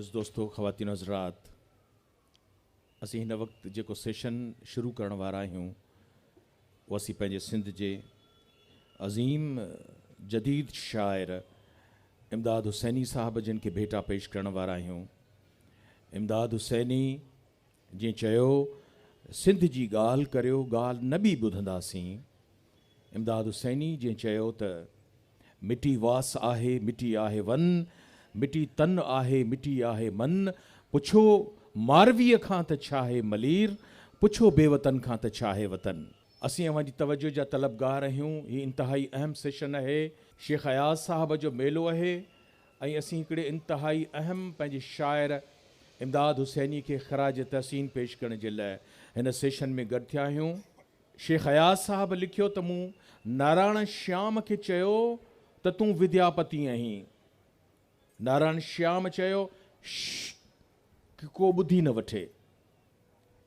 मोअज़्ज़िज़ दोस्तों, ख़वातीन हज़रात, असीं हिन वक़्तु जेको सेशन शुरू करण वारा आहियूं वो असीं पंहिंजे सिंध जे अज़ीम जदीद शाइर इमदाद हुसैनी साहब जिन खे भेटा पेश करण वारा आहियूं। इमदाद हुसैनी जीअं चयो, सिंध जी ॻाल्हि करियो, ॻाल्हि न बि ॿुधंदासीं। इमदाद हुसैनी जीअं चयो त मिटी वास आहे, मिटी आहे वन, मिटी तन आहे, मिटी आहे मन। पुछो मारवीअ खां त छा आहे मलीर, पुछो बेवतन खां त छा आहे वतन। असीं अवांजी तवज्जो जा तलबगार आहियूं। हीउ इंतहाई अहम सेशन आहे। शेख अयाज़ साहब जो मेलो आहे ऐं असीं हिकिड़े इंतहाई अहम पंहिंजे शाइर इमदाद हुसैनी खे ख़राज तहसीन पेश करण जे लाइ हिन सेशन में गॾु थिया आहियूं। शेख अयाज़ साहब लिखियो त मूं नारायण श्याम खे चयो त तूं विद्यापति आहीं। नारायण श्याम चयो कि को ॿुधी न वठे।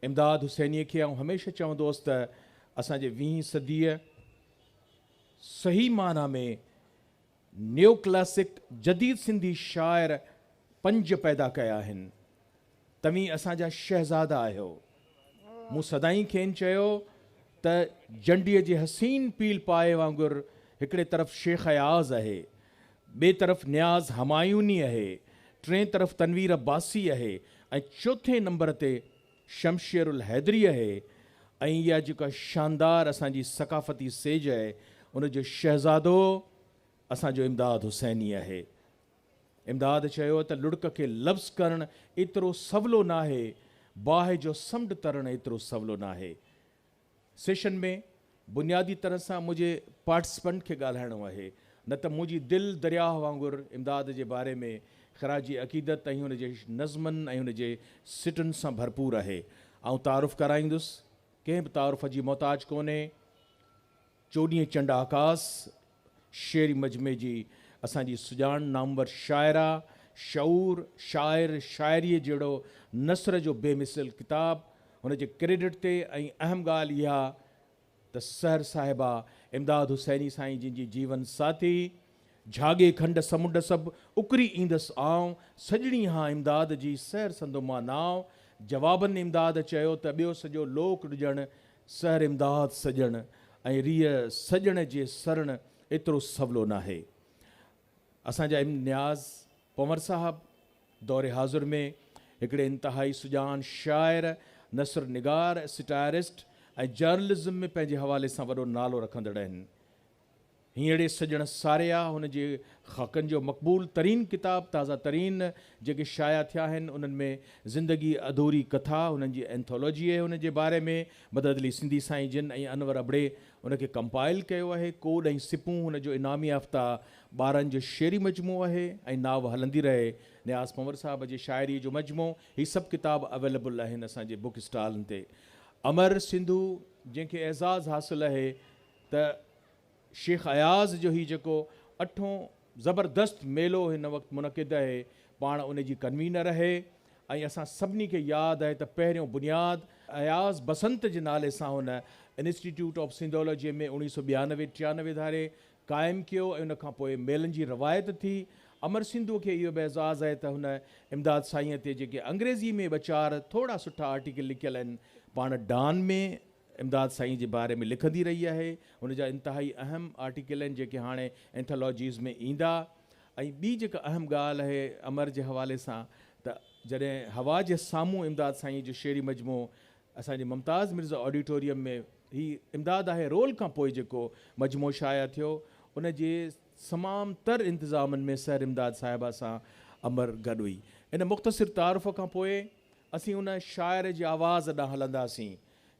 इमदाद हुसैनीअ खे आउं हमेशह चवंदोसि त असांजे 20वीं सदीअ सही माना में न्यू क्लासिक जदीद सिंधी शाइर 5 पैदा कया आहिनि। तव्हीं असांजा शहज़ादा आहियो। मूं सदाईं खेनि चयो त जंडीअ जे हसीन पील पाए वांगुरु हिकिड़े तरफ़ शेख अयाज़ आहे, ॿिए तरफ़ न्याज़ हमायूनी आहे, टे तरफ़ तनवीर अब्बासी आहे ऐं चौथे नंबर ते शमशेर उल हैदरी आहे। ऐं इहा जेका शानदार असांजी सकाफ़ती सेज आहे उनजो शहज़ादो असांजो इमदाद हुसैनी आहे। इमदाद चयो त लुड़क खे लफ़्ज़ करणु एतिरो सवलो न आहे, बाहि जो समुंड तरणु एतिरो सवलो न आहे। सेशन में बुनियादी तरह सां मुंहिंजे पार्टिसिपेंट खे ॻाल्हाइणो आहे, न त मुंहिंजी दिलि दरियाह वांगुरु इमदाद जे बारे में ख़राजी अक़ीदत ऐं हुनजे नज़्मनि ऐं हुनजे सिटुनि सां भरपूर आहे। ऐं तारुफ़ कराईंदुसि, कंहिं बि तारुफ़ जी मोहताज कोन्हे। 14 चंड आकास शेरी मजमे जी असांजी सुञाण नामवर शाइरा, शऊर, शाइर, शाइरीअ जहिड़ो नसर जो बेमिसल किताबु, हुनजे क्रेडिट ते। ऐं अहम ॻाल्हि इहा त सहर साहिबा इमदाद हुसैनी साईं जिन जी जीवन साथी, झागे खंड समुंड सभु उकरी ईंदसि आऊं, सजणी हा इमदाद जी सहर संदो मां नाव। जवाबनि इमदाद चयो त ॿियो सॼो लोक ॾिजणु सहर इमदाद सॼण ऐं रीह सॼण जे सरण एतिरो सवलो न आहे। असांजा न्याज़ पंवर साहब दौरे हाज़ुर में हिकिड़े इंतहाई सुजान शाइर, नसर निगार, सिटारिस्ट ऐं जर्नलिज़म में पंहिंजे हवाले सां वॾो नालो रखंदड़ आहिनि। हींअरे सॼण सारिया हुनजे ख़ाकनि जो मक़बूल तरीन किताब, ताज़ा तरीन जेके शाया थिया आहिनि उन्हनि में ज़िंदगी अधूरी कथा, हुननि जी एंथोलॉजी आहे हुनजे बारे में। मदद अली सिंधी साईं जिन ऐं अनवर अबड़े उनखे कंपाइल कयो आहे। कोड ऐं सिपूं हुनजो इनामी याफ़्ता ॿारनि जो शेरी मजमू आहे ऐं नाव हलंदी रहे न्याज़ पंवर साहब जे शाइरी जो मजमू। हीअ सभु किताब अवेलेबल आहिनि असांजे बुक स्टॉलनि ते। अमर सिंधू जंहिंखे एज़ाज़ हासिलु आहे त शेख अयाज़ जो ही जेको 8हों ज़बरदस्त मेलो हिन वक़्तु मुनक़िद आहे, पाण उन जी कन्वीनर आहे। ऐं असां सभिनी खे यादि आहे त पहिरियों बुनियाद अयाज़ बसंत जे नाले सां हुन इंस्टीट्यूट ऑफ सिंधोलॉजी में 1992-93 धारे क़ाइमु कयो ऐं उनखां पोइ मेलनि जी रवायत थी। अमर सिंधू खे इहो बि एज़ाज़ आहे त हुन इमदाद साईंअ ते जेके अंग्रेज़ी में ॿ-4 थोरा सुठा आर्टिकल लिखियल आहिनि, पाण डान में इमदाद साईं जे बारे में लिखंदी रही आहे। हुनजा इंतहाई अहम आर्टिकल आहिनि जेके हाणे एंथोलॉजीज़ में ईंदा। ऐं ॿी जेका अहम ॻाल्हि आहे अमर जे हवाले सां त जॾहिं हवा जे साम्हूं इमदाद साईं जो शेरी मजमू असांजे मुमताज़ मिर्ज़ा ऑडिटोरियम में, ही इमदाद आहे रोल खां पोइ जेको मजमू शाया थियो, उनजे तमामु तर इंतिज़ामनि में सहर इमदाद साहिबा सां अमर गॾु हुई। इन मुख़्तसिर तारुफ़ खां पोइ असीं उन शाइर जे आवाज़ ॾांहुं हलंदासीं,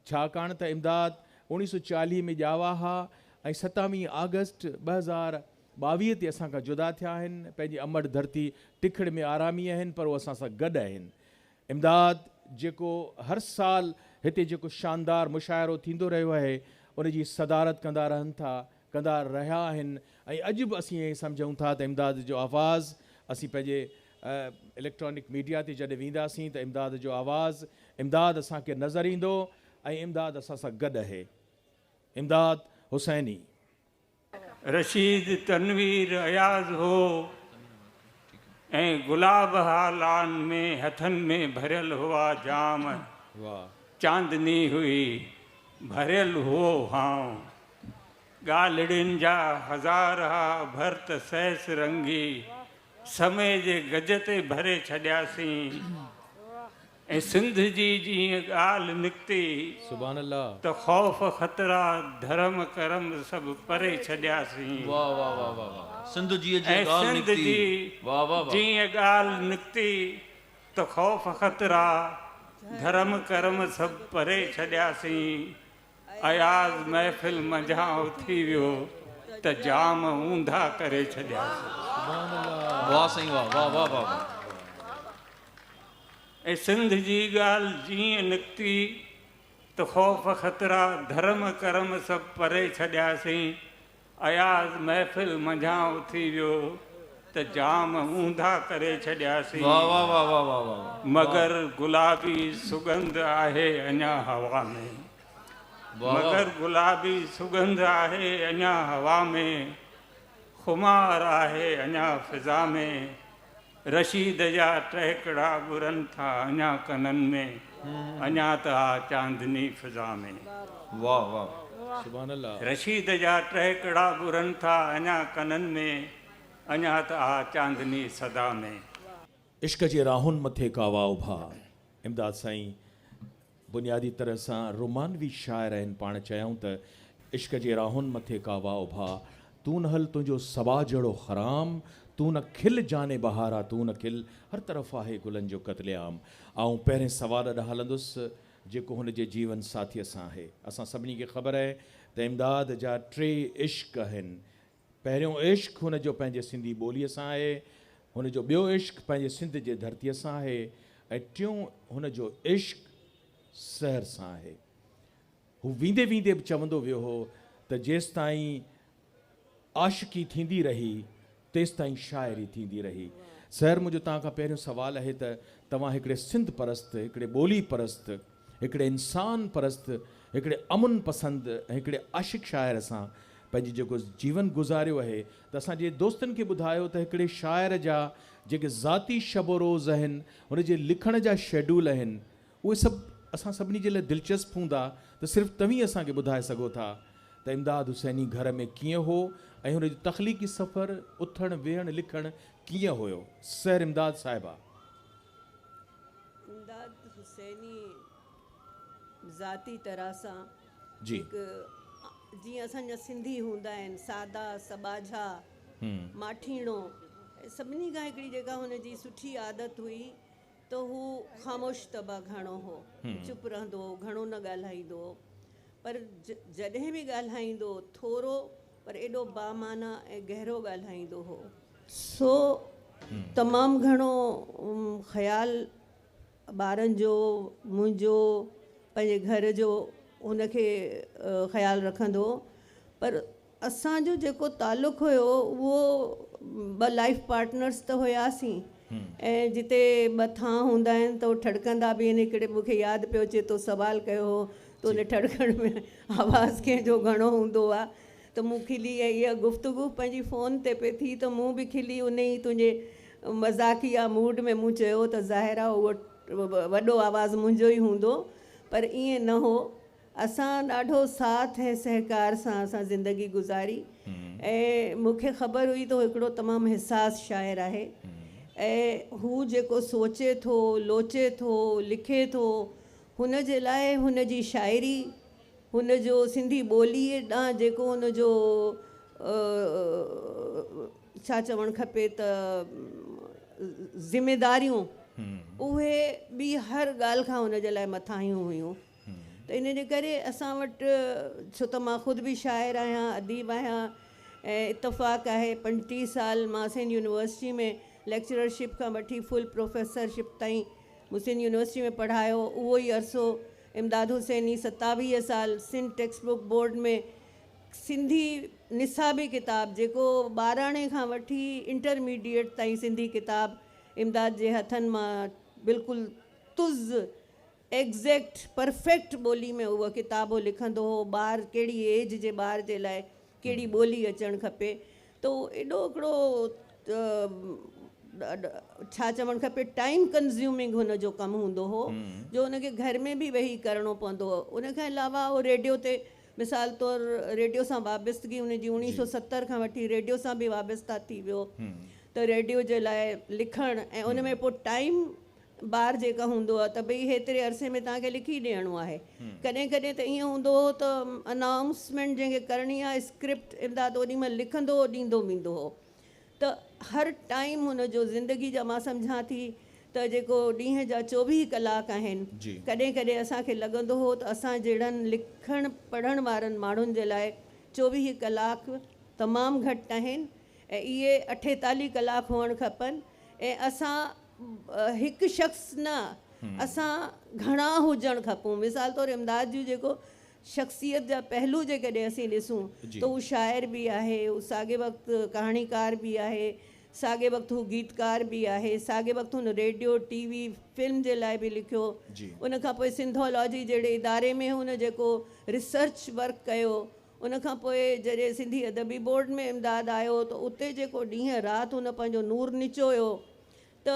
छाकाणि त इमदाद 1940 में ॼावा हुआ ऐं 27 अगस्त 2022 ते असां खां जुदा थिया आहिनि। पंहिंजी अमड़ धरती टिखड़ में आरामी आहिनि, पर उहे असां सां गॾु आहिनि। इमदाद जेको हर साल हिते जेको शानदार मुशाइरो थींदो रहियो आहे उनजी सदारत कंदा रहनि था, कंदा रहिया आहिनि। ऐं अॼु बि असीं ईअं सम्झूं था त इमदाद जो आवाज़ असीं पंहिंजे इलेक्ट्रॉनिक मीडिया ते जॾहिं वेंदासीं त इमदाद जो आवाज़, इमदाद असांखे नज़र ईंदो ऐं इमदाद असां सां गॾु आहे। इमदाद हुसैनी। रशीद तनवीर अयाज़ हो ऐं गुलाब हालान में हथनि में भरियल हुआ जाम, वाह चांदनी हुई भरियल हुओ हां, ॻाल्हिड़ियुनि जा हज़ार हा भर्त सैस रंगी, समय जे गज ते भरे छॾियासीं। ऐं सिंध जी जीअं ॻाल्हि निकिती सुभान अल्लाह। त ख़ौफ़ ख़तरा धर्म करम सभु परे छॾियासीं। वाह वाह वाह वाह वाह। सिंध जी ऐं सिंध जी वाह वाह वाह। जीअं ॻाल्हि निकिती त ख़ौफ़ ख़तरा धर्म करम सभु परे छॾियासीं। अयाज़ महफ़िल मंझां उथी वियो त जाम ऊंधा करे छॾियासीं। वाह साईं वाह वाह वाह वाह। ऐं सिंध जी ॻाल्हि जीअं निकिती त ख़ौफ़ ख़तरा धर्म करम सभु परे छॾियासीं। अयाज़ महफ़िल मंझां उथी वियो त जाम ऊंधा करे छॾियासीं। वाह वाह वाह वाह वाह वाह। मगर गुलाबी सुगंध आहे अञा हवा में, मगर गुलाबी सुगंध आहे अञा हवा में, खुमार आहे अञा फिज़ा में, रशीद जा टहिकड़ा बुरनि था अञा कननि में, अञा त आ चांदनी फिज़ा में। वाह वाह सुभान अल्लाह। रशीद जा टहिकड़ा बुरनि था अञा कननि में, अञा त आ चांदनी सदा में। इश्क जे राहुनि मथे कावा उभा। इमदाद साईं बुनियादी तरह सां रोमानवी शाइर आहिनि। पाण चयूं त इश्क जे राहुनि मथे कावा उभा, तू न हल तुंहिंजो सबा जहिड़ो हराम, तू न खिल जाने बहारा तू न खिल, हर तरफ़ आहे गुलनि जो क़त्लेआम। ऐं पहिरें सवाल ॾांहुं हलंदुसि जेको हुन जे जीवन साथीअ सां आहे। असां सभिनी खे ख़बर आहे त इमदाद जा 3 इश्क आहिनि। पहिरियों इश्क हुन जो पंहिंजे सिंधी ॿोलीअ सां आहे, हुन जो ॿियो इश्क पंहिंजे सिंध जे धरतीअ सां आहे, ऐं टियों हुन जो इश्क सहर सां आहे। हू वींदे वींदे बि चवंदो वियो हो त जेसि ताईं आशिकी थींदी रही तेसि ताईं शाइरी थींदी रही। सहर मुंहिंजो तव्हां खां पहिरियों सुवालु आहे त तव्हां हिकिड़े सिंध परस्त, हिकिड़े ॿोली परस्त, हिकिड़े इंसान परस्त, हिकिड़े अमुन पसंदि ऐं हिकिड़े आशिक़ शाइर सां पंहिंजी जेको जीवन गुज़ारियो आहे, त असांजे दोस्तनि खे ॿुधायो त हिकिड़े शाइर जा जेके ज़ाती शब रोज़ आहिनि, हुन जे लिखण जा शेड्यूल आहिनि, उहे सभु असां सभिनी जे लाइ दिलचस्प हूंदा त सिर्फ़ु तव्हीं असांखे ॿुधाए सघो था त इमदाद हुसैनी घर में कीअं हो ऐं हुन जो तख़लीक़ी सफ़र उथणु वेहणु लिखणु कीअं हुयो। सहर इमदाद साहिबा। इमदाद हुसैनी ज़ाती तरह सां जी जीअं असांजा सिंधी हूंदा आहिनि, सादा सबाझा माठीणो, सभिनी खां हिकिड़ी जेका हुनजी सुठी आदत हुई त हू ख़ामोश तबा घणो हो, चुप रहंदो हो, घणो न ॻाल्हाईंदो हो, पर जॾहिं बि ॻाल्हाईंदो थोरो पर एॾो बामाना ऐं गहरो ॻाल्हाईंदो हो। सो तमामु घणो ख़्यालु ॿारनि जो, मुंहिंजो, पंहिंजे घर जो हुनखे ख़्यालु रखंदो हो। पर असांजो जेको तालुक़ु हुयो उहो 2 लाइफ पार्टनर्स त हुयासीं, ऐं जिते 2 थां हूंदा आहिनि त उहो ठड़कंदा बि आहिनि। हिकिड़े मूंखे यादि पियो अचे तो सुवालु कयो हो त उन ठड़कण में आवाज़ु कंहिंजो घणो हूंदो आहे, त मूं खिली इहा गुफ़्तगू पंहिंजी फ़ोन ते पई थी त मूं बि खिली उन ई तुंहिंजे मज़ाक़िया मूड में मूं चयो त ज़ाहिर आहे उहो वॾो आवाज़ु मुंहिंजो ई हूंदो, पर ईअं न हो। असां ॾाढो साथ ऐं सहकार सां असां ज़िंदगी गुज़ारी, ऐं मूंखे ख़बर हुई त हू हिकिड़ो तमामु हिसास शाइर आहे, ऐं हू जेको सोचे थो, लोचे थो, लिखे थो, हुन जे लाइ हुन जी शाइरी, हुन जो सिंधी ॿोलीअ ॾांहुं जेको हुन जो छा चवणु खपे त ज़िमेदारियूं, उहे बि हर ॻाल्हि खां हुन जे लाइ मथां ई हुयूं। त इन जे करे असां वटि, छो त मां ख़ुदि बि शाइर आहियां, अदीब आहियां, ऐं इतफ़ाक़ आहे 35 साल मां सिंध यूनिवर्सिटी में लेक्चरशिप खां वठी फुल प्रोफेसरशिप ताईं मूं सिंध यूनिवर्सिटी में पढ़ायो। उहो ई अरसो इमदाद हुसैनी 27 साल सिंध टेक्स्ट बुक बोर्ड में सिंधी निसाबी किताब, जेको 12णे खां वठी इंटरमीडिएट ताईं सिंधी किताब इमदाद जे हथनि मां बिल्कुलु तुज़ एग्ज़ैक्ट परफेक्ट ॿोली में उहा किताबो लिखंदो हो। ॿार कहिड़ी एज जे ॿार जे लाइ कहिड़ी ॿोली अचणु खपे, त एॾो हिकिड़ो छा चवणु खपे टाइम कंज़्यूमिंग हुन जो कमु हूंदो हो जो हुनखे घर में बि वेही करिणो पवंदो हो। उन खां अलावा उहो रेडियो ते मिसाल तौरु रेडियो सां वाबस्तगी हुनजी 1970 खां वठी रेडियो सां बि वाबस्ता थी वियो त रेडियो जे लाइ लिखणु ऐं उन में पोइ टाइम ॿार जेका हूंदो आहे त भई हेतिरे अरसे में तव्हांखे लिखी ॾियणो आहे। कॾहिं कॾहिं त ईअं हूंदो हो त अनाउंसमेंट जंहिंखे करणी आहे स्क्रिप्ट इमदाद ओॾी महिल लिखंदो ॾींदो वेंदो हो। त हर टाइम हुन जो ज़िंदगी जा मां सम्झां थी त जेको ॾींहं जा 24 कलाक आहिनि कॾहिं कॾहिं असांखे लॻंदो हो त असां जहिड़नि लिखणु पढ़ण वारनि माण्हुनि जे लाइ 24 कलाक तमामु घटि आहिनि ऐं इहे 48 कलाक हुअणु खपनि ऐं असां हिकु शख़्स न असां घणा हुजणु खपूं। मिसाल तौरु इमदाद जूं जेको शख़्सियत जा पहलू जेकॾहिं असीं ॾिसूं त हू शाइर बि आहे, हू साॻे वक़्तु कहाणीकार बि आहे, साॻे वक़्तु हू गीतकार बि आहे, साॻे वक़्तु हुन रेडियो टीवी फिल्म जे लाइ बि लिखियो। उन खां पोइ सिंथोलॉजी जहिड़े इदारे में हुन जेको रिसर्च वर्क कयो। उन खां पोइ जॾहिं सिंधी अदबी बोर्ड में इमदाद आयो त उते जेको ॾींहं राति हुन पंहिंजो नूर निचोयो त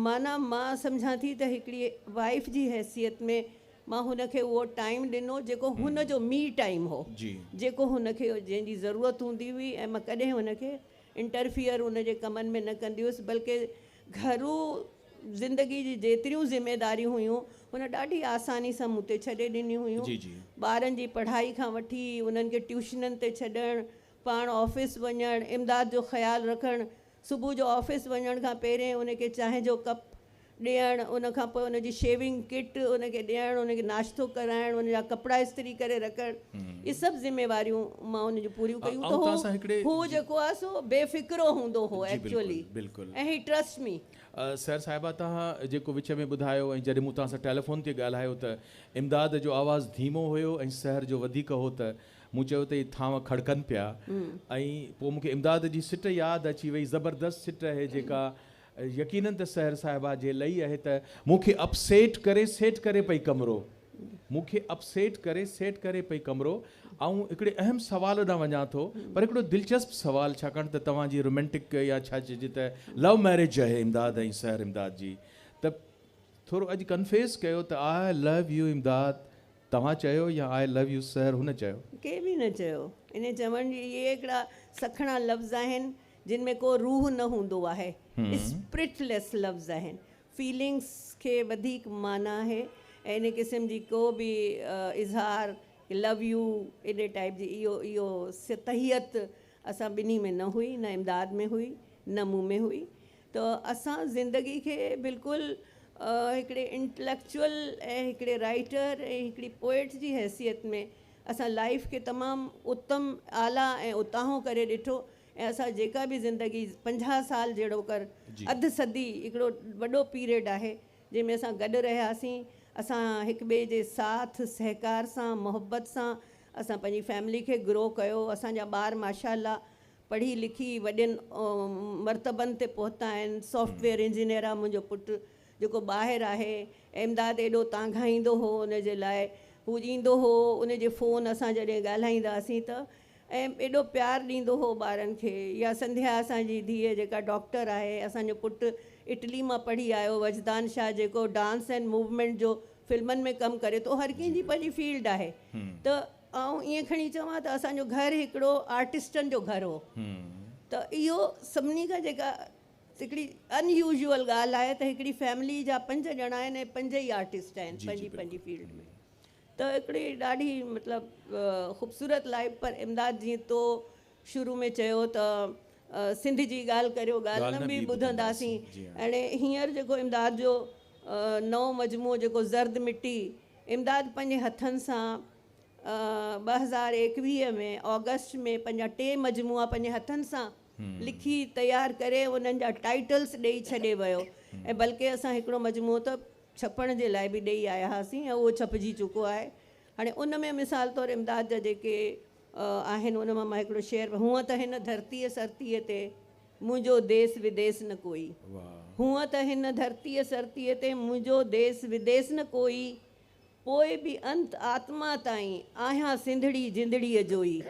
माना मां सम्झां थी त हिकिड़ी वाइफ जी हैसियत में मां हुनखे उहो टाइम ॾिनो जेको हुन जो मी टाइम हो, जेको हुनखे जंहिंजी ज़रूरत हूंदी हुई ऐं मां कॾहिं हुनखे इंटरफियर हुन जे कमनि में न कंदी हुअसि बल्कि घरू ज़िंदगी जी जेतिरियूं ज़िमेदारियूं हुयूं हुन ॾाढी आसानी सां मूं ते छॾे ॾिनियूं हुयूं। ॿारनि जी पढ़ाई खां वठी उन्हनि खे ट्यूशननि ते छॾणु, पाण ऑफिस वञणु, इमदाद जो ख़्यालु रखणु, सुबुह जो ऑफिस वञण खां पहिरें उनखे चांहि जो कप ॾियणु, उन खां पोइ उनजी शेविंग किट उनखे ॾियणु, उनखे नाश्तो कराइणु, उनजा कपिड़ा इस्त्री करे रखणु, इहे सभु ज़िमेवारियूं मां उनजूं पूरियूं कयूं। त हू जेको आहे सो बेफ़िक्रो हूंदो हो एक्चुअली ऐं ही ट्रस्ट मी। सर साहिबा तव्हां जेको विच में ॿुधायो ऐं जॾहिं मूं तव्हां सां टेलीफोन ते ॻाल्हायो त इमदाद जो आवाज़ु धीमो हुयो ऐं सहर जो वधीक हो त मूं चयो त इहे थांव खड़कनि पिया ऐं पोइ मूंखे इमदाद जी सिट यादि अची वई, ज़बरदस्त सिट आहे जेका यकीननि त सहर साहिबा जे लई आहे त मूंखे अपसेट करे सेट करे पई कमिरो, मूंखे अपसेट करे सेट करे पई कमिरो। ऐं हिकिड़े अहम सवाल ॾांहुं वञा थो पर हिकिड़ो दिलचस्प सवाल छाकाणि त तव्हांजी रोमेंटिक या छा चइजे त लव मैरिज आहे इमदाद ऐं सहर इमदाद जी, त थोरो अॼु कन्फेस कयो त आई लव यू इमदाद तव्हां चयो या आई लव यू सहर हुन चयो? के बि न चयो। इन चवण जी इहे हिकिड़ा सखणा लफ़्ज़ आहिनि जिन में को रूह न हूंदो आहे, स्पिरिटलेस लफ़्ज़ आहिनि। फीलिंग्स खे वधीक माना आहे ऐं इन क़िस्म जी को बि इज़हार लव यू इन टाइप जी इहो सतहियत असां ॿिन्ही में न हुई, न इमदाद में हुई न मूं में हुई। त असां ज़िंदगी खे बिल्कुलु हिकिड़े इंटलेक्चुअल ऐं हिकिड़े राइटर ऐं हिकिड़ी पोइट जी हैसियत में असां लाइफ खे तमामु उत्तम आला ऐं उताहों करे ॾिठो ऐं असां जेका बि ज़िंदगी 50 साल जहिड़ो कर अधु सदी हिकिड़ो वॾो पीरियड आहे जंहिंमें असां गॾु रहियासीं। असां हिक ॿिए जे साथ सहकार सां मोहबत सां असां पंहिंजी फैमिली खे ग्रो कयो। असांजा ॿार माशाअल्लाह पढ़ी लिखी वॾनि मर्तबनि ते पहुता आहिनि। सॉफ्टवेयर इंजीनियर आहे मुंहिंजो पुटु जेको ॿाहिरि आहे। इमदाद एॾो तांघाईंदो हो उन जे लाइ, हू ईंदो हो उन जे फ़ोन असां जॾहिं ॻाल्हाईंदासीं त ऐं एॾो प्यारु ॾींदो हो ॿारनि खे। या संध्या असांजी धीअ जेका डॉक्टर आहे, असांजो पुटु इटली मां पढ़ी आयो, वजदान शाह जेको डांस एंड मूवमेंट जो फिल्मनि में कमु करे थो। हर कंहिंजी पंहिंजी फील्ड आहे। त ऐं ईअं खणी चवां त असांजो घरु हिकिड़ो आर्टिस्टनि जो घरु हो। त इहो सभिनी खां जेका हिकिड़ी अनयूजुअल ॻाल्हि आहे त हिकिड़ी फैमिली जा 5 ॼणा आहिनि ऐं 5 ई आर्टिस्ट आहिनि पंहिंजी पंहिंजी फील्ड में। त हिकिड़ी ॾाढी मतिलबु ख़ूबसूरत लाइफ। पर इमदाद जीअं तो शुरू में चयो त सिंध जी ॻाल्हि करियो, ॻाल्हि न बि ॿुधंदासीं। हाणे हींअर जेको इमदाद जो नओं मजमूओ जेको ज़र्द मिट्टी, इमदाद पंहिंजे हथनि सां 2021 में ऑगस्ट में पंहिंजा 3 मजमूआ पंहिंजे हथनि सां लिखी तयारु करे उन्हनि जा टाइटल्स ॾेई छॾे वियो। ऐं बल्कि असां हिकिड़ो मजमूओ त छपण जे लाइ बि ॾेई आया हुआसीं ऐं उहो छपिजी चुको आहे। हाणे उन में मिसाल तौरु इमदाद जा जेके आहिनि उन मां हिकिड़ो शेर, हूअं त हिन धरतीअ सरतीअ ते मुंहिंजो देश विदेश न कोई, हूअं त हिन धरतीअ सरतीअ ते मुंहिंजो देश विदेश न कोई, पोइ बि अंत आत्मा ताईं आहियां सिंधड़ी जिंदड़ीअ जो ई,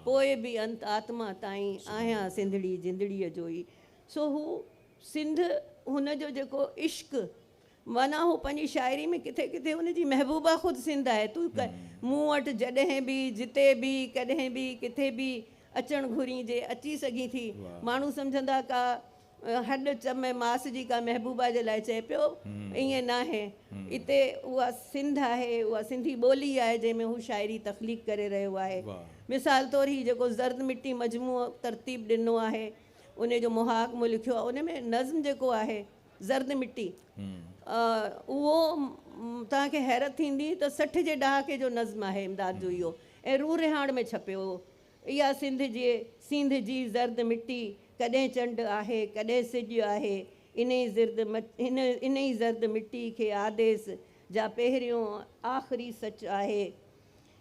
पोइ बि अंत आत्मा ताईं आहियां सिंधड़ी जिंदड़ीअ जो ई। सो हू सिंध हुन जो जेको इश्क माना हू पंहिंजी शाइरी में किथे किथे हुनजी महबूबा ख़ुदि सिंध आहे। तूं मूं वटि जॾहिं बि जिते बि कॾहिं बि किथे बि अचणु घुरीजे अची सघी थी। माण्हू सम्झंदा का हॾ चम मास जी का महबूबा जे लाइ चए पियो, ईअं न आहे। हिते उहा सिंध आहे, उहा सिंधी ॿोली आहे जंहिंमें हू शाइरी तख़लीक़ करे रहियो आहे। मिसाल तौरु ही जेको ज़र्द मिट्टी मजमूओ तरतीब ॾिनो आहे, उन जो मुहाक मूं लिखियो आहे, उन में नज़्म जेको आहे ज़र्द मिट्टी उहो तव्हांखे हैरत थींदी त 60 जे ॾहाके जो नज़्म आहे इमदाद जो इहो, ऐं रूह रिहाण में छपियो। इहा सिंध जी ज़र्द मिट्टी, कॾहिं चंड आहे कॾहिं सिॼु आहे, इन ई ज़र्द मिट्टी खे आदेस जा पहिरियों आख़िरी सच आहे।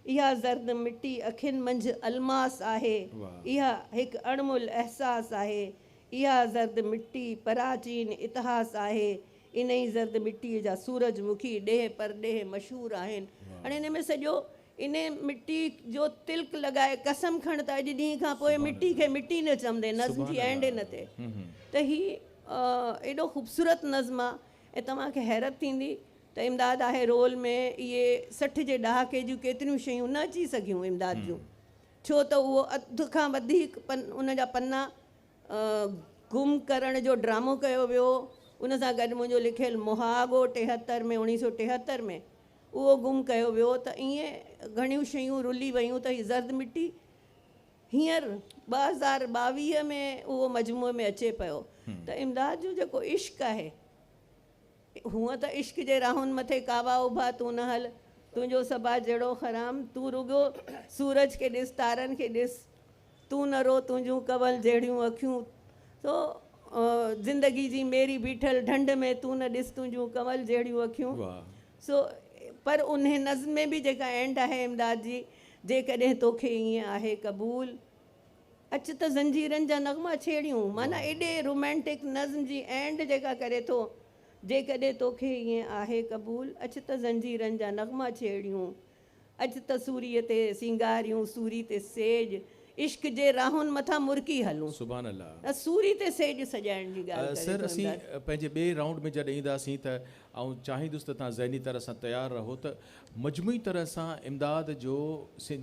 इहा ज़र्द मिट्टी अखियुनि मंझि अलमास आहे, इहा हिकु अणमुल अहसास आहे। इहा ज़र्द मिट्टी प्राचीन इतिहास आहे, इन ई ज़र्द मिट्टीअ जा सूरजमुखी ॾेह परॾेह मशहूरु आहिनि। हाणे इन में सॼो इन मिट्टी जो तिल्क लॻाए कसम खण त अॼु ॾींहं खां पोइ मिट्टी खे मिट्टी न चवंदे, नज़्म जी एंड न थिए। त ही एॾो ख़ूबसूरत नज़्म आहे ऐं तव्हांखे हैरत थींदी त इमदाद आहे रोल में इहे 60 जे ॾहाके जूं केतिरियूं शयूं न अची सघियूं इमदाद जूं, छो त उहो अधु खां वधीक उन जा पन्ना गुम करण जो ड्रामो कयो वियो। उन सां गॾु मुंहिंजो लिखियलु मुहागो 73 में 1973 में उहो गुम कयो वियो। त ईअं घणियूं शयूं रुली वियूं त हीअ ज़र्द मिट्टी हींअर 2022 में उहो मजमूए में अचे पियो। त इमदाद जो जेको इश्क़ आहे, हूअं त इश्क़ जे राहुनि मथे कावा उभा तूं न हल, तुंहिंजो सबा जहिड़ो ख़राम, तूं रुगो सूरज खे ॾिस तारनि खे ॾिस, तूं न रो तुंहिंजूं कवल जहिड़ियूं अखियूं, तो ज़िंदगी जी मेरी बीठल ढंढ में तूं न ॾिस तुंहिंजूं कवल जहिड़ियूं अखियूं। सो पर उन नज़्म में बि जेका एंड आहे इमदाद जी, जेकॾहिं तोखे ईअं आहे क़बूल, अच त ज़ंजीरनि जा नग़मा छेड़ियूं, माना एॾे रोमेंटिक नज़्म जी एंड जेका करे थो, जेकॾहिं तोखे ईअं आहे क़बूल, अच त ज़ंजीरनि जा नग़मा छेड़ियूं, अच त सूरीअ ते सिंगारियूं सूरी ते सेज, इश्क जे राहुनि मथां मुर्की हलूं। सुभान अल्लाह। सूरी ते सेज सजाइण जी ॻाल्हि सर असीं पंहिंजे ॿिए राउंड में जॾहिं ईंदासीं त ऐं चाहींदुसि त तव्हां ज़हनी तरह सां तयारु रहो त मजमूई तरह सां इमदाद जो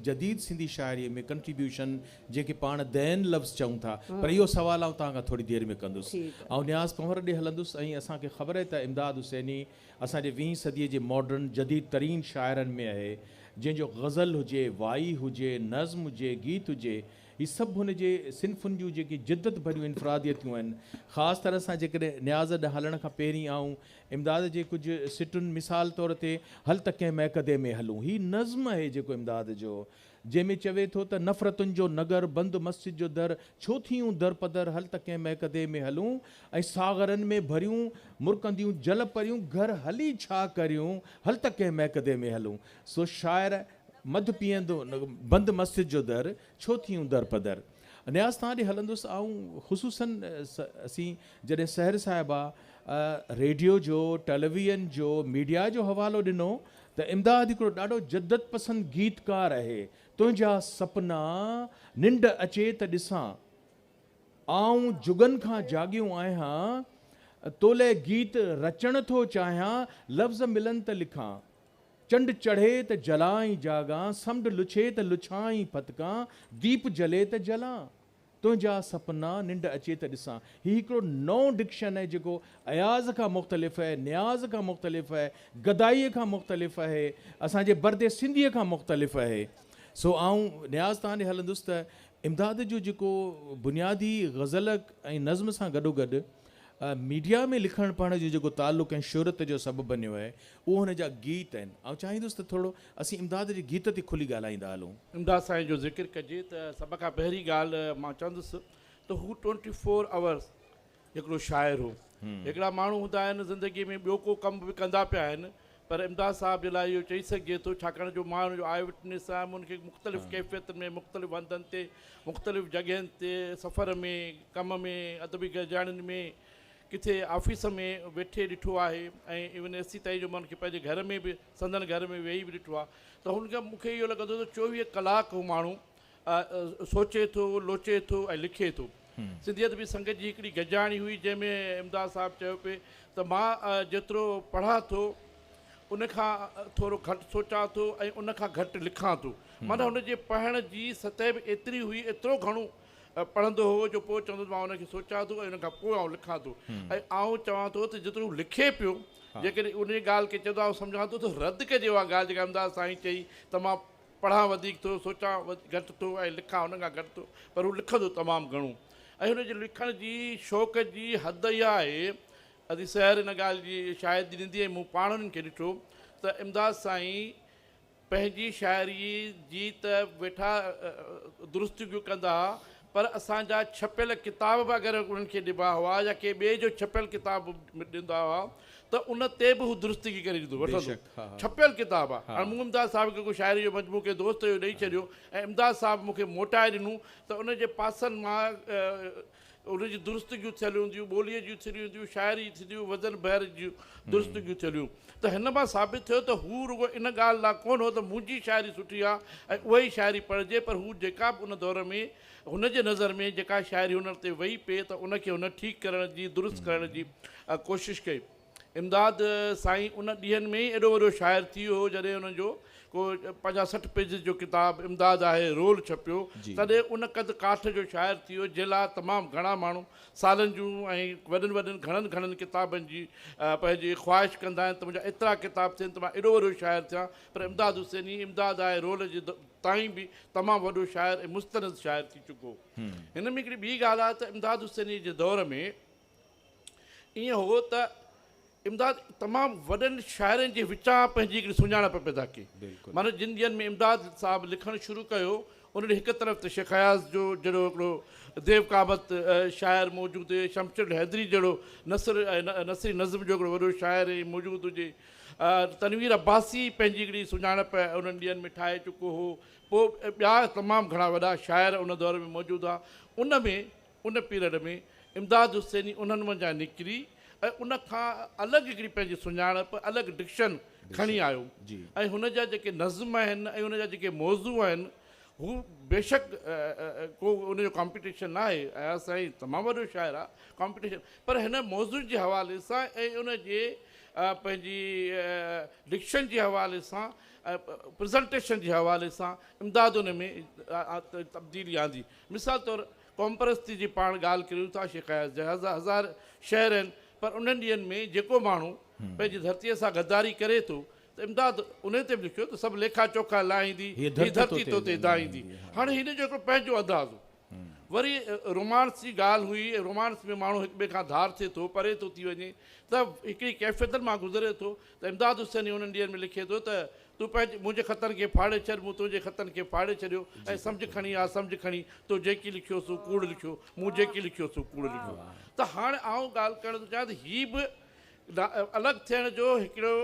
जदीद सिंधी शाइरीअ में कंट्रीब्यूशन जेके पाण दैन लफ़्ज़ चऊं था, पर इहो सुवालु आउं तव्हां खां थोरी देरि में कंदुसि ऐं न्याज़ पंवर ॾे हलंदुसि। ऐं असांखे ख़बर आहे त इमदाद हुसैनी असांजे 20 सदीअ जे मॉडर्न जदीद तरीन शाइरनि में आहे, जंहिंजो गज़ल हुजे, वाई हुजे, नज़्म हुजे, गीत हुजे, ही सभु हुनजे सिन्फ़ुनि जूं जेकी जिद्दत भरियूं इनफ़रादियतूं आहिनि। ख़ासि तरह सां जेकॾहिं न्याज़ ॾांहुं हलण खां पहिरीं आऊं इमदाद जे कुझु सिटुनि मिसाल तौर ते हल त कंहिं महकदे में हलूं, ही नज़्म आहे जेको इमदाद जो, जंहिंमें चवे थो त नफ़रतुनि जो नगर बंदि मस्जिद जो दर, छो थियूं दर पदर हल त कंहिं महकदे में हलूं, ऐं सागरनि में भरियूं मुरकंदियूं जल परियूं घर हली छा करियूं, हल त कंहिं महकदे में हलूं। सो शाइर मधु पीअंदो बंदि मस्जिद जो दर, छो थियूं दर पदर। न्याज़ तव्हां ॾे हलंदुसि। ऐं ख़ुशूसन असीं जॾहिं सहर साहिबा रेडियो जो, टेलीविज़न जो, मीडिया जो हवालो ॾिनो त इमदाद हिकिड़ो ॾाढो जद्दत पसंदि गीतकार आहे। तुंहिंजा सपना निंड अचे त ॾिसां, आऊं जुगनि खां जाॻियूं आहियां, तोले गीत रचण थो चाहियां, लफ़्ज़ मिलनि त लिखां, चंड चढ़े त जलां जागां, समुंड लुछे त लुछां फतकां, दीप जले त जलां, तुंहिंजा सपना निंड अचे त ॾिसां। हीउ हिकिड़ो नओं डिक्शन आहे जेको अयाज़ खां मुख़्तलिफ़ आहे, न्याज़ खां मुख़्तलिफ़ आहे, गदाईअ खां मुख़्तलिफ़ आहे, असांजे बर्दे सिंधीअ खां मुख़्तलिफ़ आहे। सो आऊं न्याज़ तव्हां ॾे हलंदुसि त इमदाद जो जेको बुनियादी गज़ल ऐं नज़्म सां गॾोगॾु मीडिया में लिखण पढ़ण जो जेको ताल्लुक़ ऐं शोहरत जो सबबु बनियो आहे, उहो हुन जा गीत आहिनि। ऐं चाहींदुसि त थोरो असीं इमदाद जे गीत ते खुली ॻाल्हाईंदा हलूं। इमदाद साईं जो ज़िक्र कजे त सभ खां पहिरीं ॻाल्हि मां चवंदुसि त हू 24 आवर्स हिकिड़ो शाइर हो। हिकिड़ा माण्हू हूंदा आहिनि ज़िंदगीअ में ॿियो को कमु बि कंदा पिया आहिनि, पर इमदाद साहब जे लाइ इहो चई सघिजे थो, छाकाणि जो माण्हू जो आई विटनेस आहे, उनखे मुख़्तलिफ़ कैफ़ियतुनि में, मुख़्तलिफ़ हंधनि ते, मुख़्तलिफ़ जॻहियुनि ते, सफ़र में, कम में, अदबी गजाणियुनि में, किथे ऑफिस में वेठे ॾिठो आहे, ऐं इवन एसी ताईं जो मां उनखे पंहिंजे घर में बि, संदन घर में वेही बि ॾिठो आहे। त हुनखे मूंखे इहो लॻंदो त 24 कलाक हू माण्हू सोचे थो, लोचे थो ऐं लिखे थो। सिंधियत बि संगत जी हिकिड़ी गजाणी हुई जंहिंमें इमदाद साहिबु चयो पिए त मां जेतिरो पढ़ां थो उनखां थोरो घटि सोचां थो ऐं उनखां घटि लिखां थो। माना हुनजे पढ़ण जी सतह बि एतिरी हुई, एतिरो घणो पढ़ंदो हो जो पोइ चवंदो मां हुनखे सोचां थो ऐं उनखां पोइ आउं लिखां थो। ऐं आउं चवां थो त जेतिरो लिखे पियो जेकॾहिं उन ॻाल्हि खे चवंदो आउं सम्झां थो त रद्द कजे उहा ॻाल्हि जेका इमदाद साईं चई त मां पढ़ां वधीक थो, सोचां घटि थो ऐं लिखां हुन खां घटि थो, पर हू लिखंदो तमामु घणो। ऐं हुनजे लिखण जी शौक़ जी हद इहा आहे, अॼु सैर हिन ॻाल्हि जी शायदि ॾींदी ऐं मूं पाण उन्हनि खे ॾिठो त इमदाद साईं पंहिंजी शाइरी जी त वेठा दुरुस्तियूं कंदा, पर असांजा छपियल किताब बि अगरि उन्हनि खे ॾिबा हुआ या के ॿिए जो छपियल किताब ॾींदा हुआ त उन ते बि हू दुरुस्ती करे ॾींदो वठंदो। छपियल किताब आहे। हाणे मूं इमदाद साहिब खे को शाइरी जो मजमू के दोस्त जो ॾेई छॾियो ऐं इमदाद साहिबु मूंखे मोटाए ॾिनूं त उनजे पासनि मां उनजी दुरुस्तियूं थियलियूं हूंदियूं, ॿोलीअ जूं थियलियूं हूंदियूं, शाइरी थींदियूं, वज़न बहर जूं दुरुस्तियूं थियलियूं। त हिन मां साबित थियो त हू रुगो इन ॻाल्हि लाइ कोन हो त मुंहिंजी शाइरी सुठी आहे ऐं उहा ई शाइरी पढ़िजे, पर हू जेका बि उन दौर में हुनजे नज़र में जेका शाइरी हुन ते वेही पिए त उनखे हुन ठीकु करण जी, दुरुस्त करण जी कोशिशि कई। इमदाद साईं उन ॾींहंनि में ई एॾो वॾो शाइर थी वियो हो जॾहिं हुनजो को 50-60 पेज जो किताबु इमदाद आहे रोल छपियो, तॾहिं उन क़द काठ जो शाइर थी वियो जंहिं लाइ तमामु घणा माण्हू सालनि जूं ऐं वॾनि घणनि किताबनि जी पंहिंजी ख़्वाहिश कंदा आहिनि त मुंहिंजा एतिरा किताब थियनि त मां एॾो वॾो शाइर थियां। पर इमदाद हुसैनी इमदाद आहे रोल जे ताईं बि तमामु वॾो शाइर ऐं मुस्तनद शाइर थी चुको। हिन में हिकिड़ी ॿी ॻाल्हि आहे त इमदाद हुसैनी जे दौर में ईअं हो त इमदाद तमामु वॾनि शाइरनि जे विचां पंहिंजी हिकिड़ी सुञाणप पैदा कई। माना जिन ॾींहंनि में इमदाद साहिबु लिखणु शुरू कयो उन ॾींहुं हिकु तरफ़ त शेख अयाज़ जो जहिड़ो हिकिड़ो देव कामत शाइर मौजूदु हुए, शमशुल हैदरी जहिड़ो नसरी नज़म जो हिकिड़ो वॾो शाइर मौजूदु हुजे, तनवीर अब्बासी पंहिंजी हिकिड़ी सुञाणप उन्हनि ॾींहंनि में ठाहे चुको हो, पोइ ॿिया तमामु घणा वॾा शाइर उन दौर में मौजूदु आहे। उन पीरियड में इमदाद हुसैनी उन्हनि मंझां निकिरी ऐं उन खां अलॻि हिकिड़ी पंहिंजी सुञाणप, अलॻि डिक्शन खणी आयो। ऐं हुन जा जेके नज़म आहिनि ऐं उन जा जेके मौज़ू आहिनि हू बेशक को उनजो कॉम्पिटिशन न आहे, अयाज़ साईं तमामु वॾो शाइर आहे कॉम्पिटिशन, पर हिन मौज़ू जे हवाले सां ऐं उनजे पंहिंजी डिक्शन जे हवाले सां प्रेज़ेंटेशन जे हवाले सां इमदाद उन में तब्दीली आंदी। मिसाल तौरु क़ौम परस्ती जी पाण ॻाल्हि कयूं था, शेख अयाज़ जा हज़ार शहर आहिनि, पर उन्हनि ॾींहंनि में जेको माण्हू पंहिंजी धरतीअ सां गद्दारी करे थो त इमदाद उन ते बि लिखियो त सभु लेखा चोखा लाहींदी, हीअ धरती तो ते दाहींदी। हाणे हिन जो हिकिड़ो पंहिंजो अंदाज़ हो। वरी रोमांस जी ॻाल्हि हुई, रोमांस में माण्हू हिक ॿिए खां धार थिए थो, परे थो थी वञे, त हिकिड़ी कैफ़ियतनि मां गुज़रे थो त इमदाद हुसैनी उन्हनि ॾींहंनि में लिखे थो त तूं पंहिंजे मुंहिंजे ख़तनि खे फाड़े छॾ, मूं तुंहिंजे ख़तनि खे फाड़े छॾियो ऐं सम्झ खणी आ सम्झ खणी, तो जेकी लिखियो सो कूड़ लिखियो, मूं जेकी लिखियो सो कूड़ लिखियो। त हाणे आउं ॻाल्हि करणु थो चाहियां त हीअ बि अलॻि थियण जो हिकिड़ो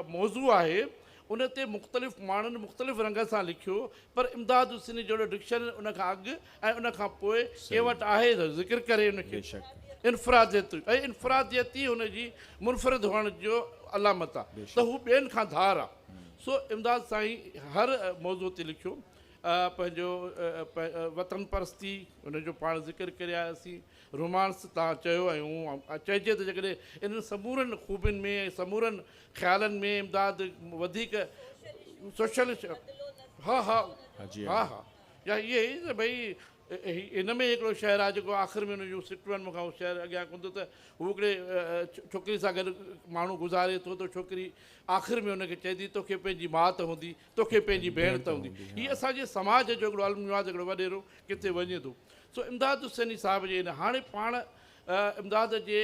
मौज़ू आहे। उन ते मुख़्तलिफ़ माण्हुनि मुख़्तलिफ़ रंग सां लिखियो, पर इमदाद हुसैनी जहिड़ो डिक्शन उन खां अॻु ऐं उन खां पोइ कंहिं वटि आहे त ज़िक्र करे उनखे इनफ़रादियत ऐं इनफ़रादियत ई हुनजी मुनफ़रिद हुअण जो अलामत आहे त हू ॿियनि खां धार आहे। सो इमदाद साईं हर मौज़ू ते लिखियो, पंहिंजो वतन परस्ती हुनजो पाण ज़िक्र करे आयासीं, रोमांस तव्हां चयो ऐं हूअं चइजे त जेकॾहिं इन्हनि समूरनि ख़ूबियुनि में ऐं समूरनि ख़्यालनि में इमदाद वधीक सोशलिस्ट हा या इहे ई त भई इन में हिकिड़ो शहर आहे जेको आख़िर में हुनजो सिटवन मूंखां उहो शहर अॻियां कोन थो त हू हिकिड़े छोकिरी सां गॾु माण्हू गुज़ारे थो त छोकिरी आख़िर में हुनखे चए थी तोखे पंहिंजी माउ त हूंदी, तोखे पंहिंजी भेण त हूंदी। हीअ असांजे समाज जो हिकिड़ो अलमुआद हिकिड़ो वॾेरो किथे वञे थो। सो इमदाद हुसैनी साहिब जे हाणे पाण इमदाद जे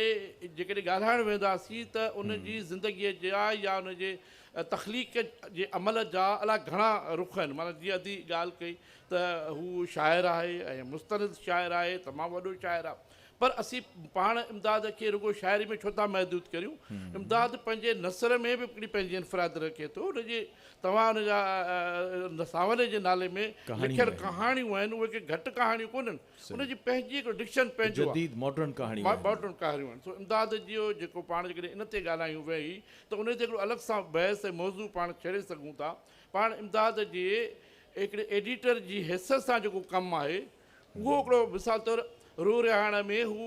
जेकॾहिं ॻाल्हाइणु वेंदासीं त उनजी ज़िंदगीअ जा या उनजे तख़लीक़ जे अमल जा अलाए घणा रुख आहिनि। माना जीअं अधी ॻाल्हि कई त हू शाइर आहे ऐं मुस्तनद शाइर आहे, तमामु वॾो शाइर आहे, पर असीं पाण इमदाद खे रुगो शाइरी में छो था महदूद करियूं। इमदाद पंहिंजे नसर में बि हिकिड़ी पंहिंजी इनफ़राद रखे थो। हुनजे तव्हां हुनजा सावरे जे नाले में लिखियलु कहाणियूं आहिनि, उहे के घटि कहाणियूं कोन्हनि, हुनजी पंहिंजी हिकिड़ो डिक्शन पंहिंजो मॉडर्न कहाणियूं आहिनि। सो इमदाद जो जेको पाण जेकॾहिं इन ते ॻाल्हायूं वेही त उन ते हिकिड़ो अलॻि सां बहस ऐं मौज़ू पाण छेड़े सघूं था। पाण इमदाद जे हिकिड़े एडिटर जी हैसियत सां जेको कमु आहे उहो हिकिड़ो मिसाल तौरु रूह रिहाइण में हू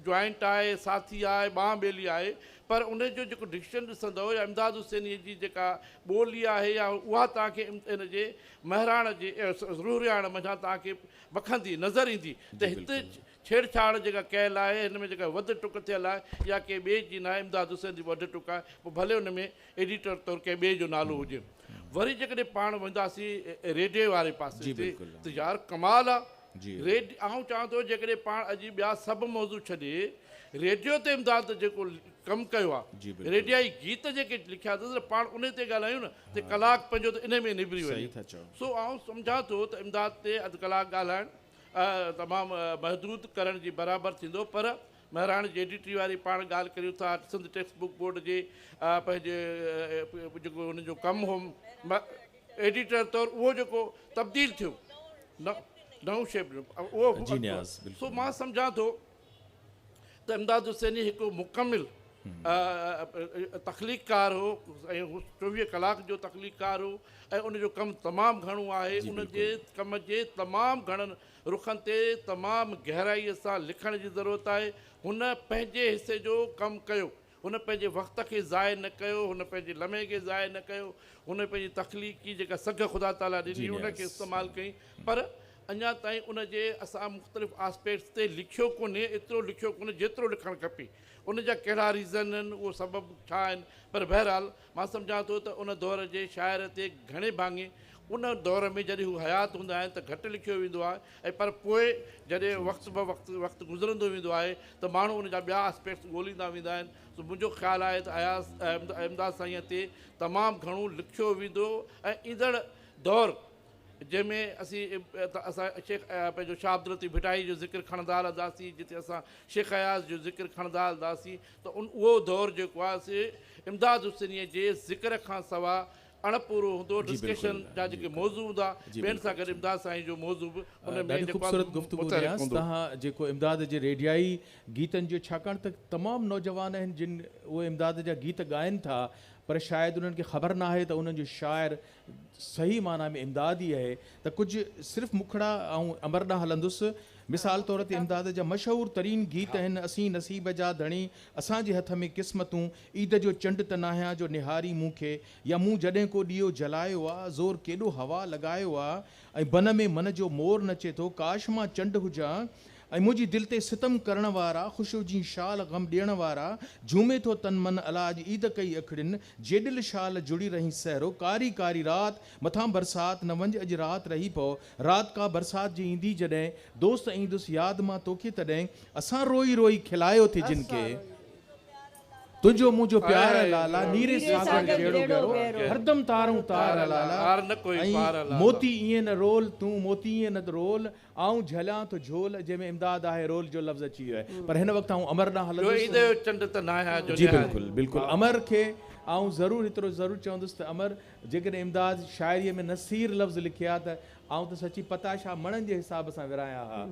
जॉइंट आहे, साथी आहे, ॿांह ॿेली आहे, पर उनजो जेको डिक्शन ॾिसंदव या इमदाद हुसैनी जी जेका ॿोली आहे या उहा तव्हांखे इन जे महिराण जे रूह रिहाइण मंझां तव्हांखे बखंदी नज़र ईंदी त हिते छेड़छाड़ जेका कयल आहे, हिन में जेका वधि टुक थियल आहे या कंहिं ॿिए जी न आहे, इमदाद हुसैन जी वधि टुक आहे, पोइ भले हुन में एडिटर तौरु कंहिं ॿिए जो नालो हुजे। वरी जेकॾहिं पाण वेंदासीं रेडियो वारे पासे ते त यार कमाल आहे। आउं चवां थो जेकॾहिं पाण अॼु ॿिया सभु मौज़ू छॾे रेडियो ते इमदाद जेको कमु कयो आहे, रेडियाई गीत जेके लिखिया अथसि पाण उन ते ॻाल्हायूं न त कलाकु पंहिंजो त इन में निबिरी वञे। सो आउं सम्झां थो त इमदाद ते अधु कलाकु ॻाल्हाइणु तमामु महदूद करण जी बराबरि थींदो, पर महिराण जी एडिटरी वारी पाण ॻाल्हि करियूं था सिंध टेक्स्ट बुक बोर्ड जे पंहिंजे जेको हुनजो कमु हो एडिटर तौरु उहो जेको तब्दील थियो नओं शेप उहो, सो मां सम्झां थो त इमदाद हुसैनी हिकु मुकमिल तख़लीक़कार हो ऐं 24 कलाक जो तख़लीक़कार हो ऐं उनजो कमु तमामु घणो आहे। उनजे कम जे तमामु घणनि रुखनि ते तमामु गहराईअ सां लिखण जी ज़रूरत आहे। हुन पंहिंजे हिसे जो कमु कयो, हुन पंहिंजे वक़्त खे ज़ाइ न कयो, हुन पंहिंजे लम्हे खे ज़ाइ न कयो, हुन पंहिंजी तख़लीक़ी जेका सघ ख़ुदा ताला ॾिनी उनखे इस्तेमालु कई, पर अञा ताईं उनजे असां मुख़्तलिफ़ आस्पेक्ट्स ते लिखियो कोन्हे, एतिरो लिखियो कोन्हे जेतिरो लिखणु खपे। उनजा कहिड़ा रीज़न आहिनि, उहो सबबु छा आहिनि, पर बहरहाल मां सम्झां थो त उन दौर जे शाइर ते घणे भाङे उन दौर में जॾहिं हू हयात हूंदा आहिनि त घटि लिखियो वेंदो आहे, ऐं पर पोइ जॾहिं वक़्तु गुज़रंदो वेंदो आहे त माण्हू उनजा ॿिया आस्पेक्ट्स ॻोल्हींदा वेंदा आहिनि। सो मुंहिंजो ख़्यालु आहे त इमदाद साईं ते तमामु घणो लिखियो वेंदो ऐं ईंदड़ दौर जंहिंमें असां शेख पंहिंजो शाह अब्दुल लतीफ़ भिटाई जो ज़िक्र खणंदा हलंदासीं, जिते असां शेख अयाज़ जो ज़िक्र खणंदा हलंदासीं, त उहो दौरु जेको आहे से इमदाद हुसैनीअ जे ज़िक्र खां सवाइ अणपूरो हूंदो। डिस्कशन जा जेके मौज़ू हूंदा ॿियनि सां गॾु इमदाद साईं जो मौज़ू बि उन में ख़ूबसूरत गुफ़्तगू तव्हां जेको इमदाद जे रेडियाई गीतनि जो, छाकाणि त तमामु नौजवान आहिनि जिन उहे इमदाद जा गीत ॻाइनि था, पर शायदि उन्हनि खे ख़बर न आहे त उन्हनि जो शाइर सही माना में इमदाद ई आहे। त कुझु सिर्फ़ु मुखड़ा ऐं अमर ॾांहुं हलंदुसि। मिसाल तौर ते इमदाद जा मशहूरु तरीन गीत आहिनि असीं नसीब जा धणी, असांजे हथ में क़िस्मतूं, ईद जो चंड त नाहियां जो निहारी मूंखे, या मूं जॾहिं को ॾीओ जलायो आहे, ज़ोर केॾो हवा लॻायो आहे, ऐं बन में मन जो मोर नचे थो, काश मां चंड हुजां, ऐं मुंहिंजी दिलि ते सितम करण वारा, ख़ुशू जी शाल ग़म ॾियण वारा, झूमे थो तन मन अलाज ईद कई अखड़िन, जेॾिल शाल जुड़ी रही सहरो, कारी कारी रात मथां बरसाति न वंज अॼु राति रही पओ, राति का बरसाति जी ईंदी जॾहिं, दोस्त ईंदुसि यादि मां तोखे तॾहिं, असां रोई रोई खिलायो थे जिन खे, तुंहिंजो मुंहिंजो प्यार लाला, नीरे सागर जहिड़ो गहरो, हरदम तारूं तार लाला, मोती ईअं न रोल तूं, मोती ईअं न रोल, आऊं झलियां तो झोल, जंहिंमें इमदाद आहे रोल जो लफ़्ज़ अची वियो आहे। पर हिन वक़्तु आऊं अमर ॾांहुं हलंदुसि। जी बिल्कुलु बिल्कुलु, अमर खे आऊं ज़रूरु एतिरो ज़रूरु चवंदुसि त अमर जेकॾहिं इमदाद शाइरीअ में नसीर लफ़्ज़ लिखिया त आऊं त सची पताशा मणनि जे हिसाब सां विरायां हा।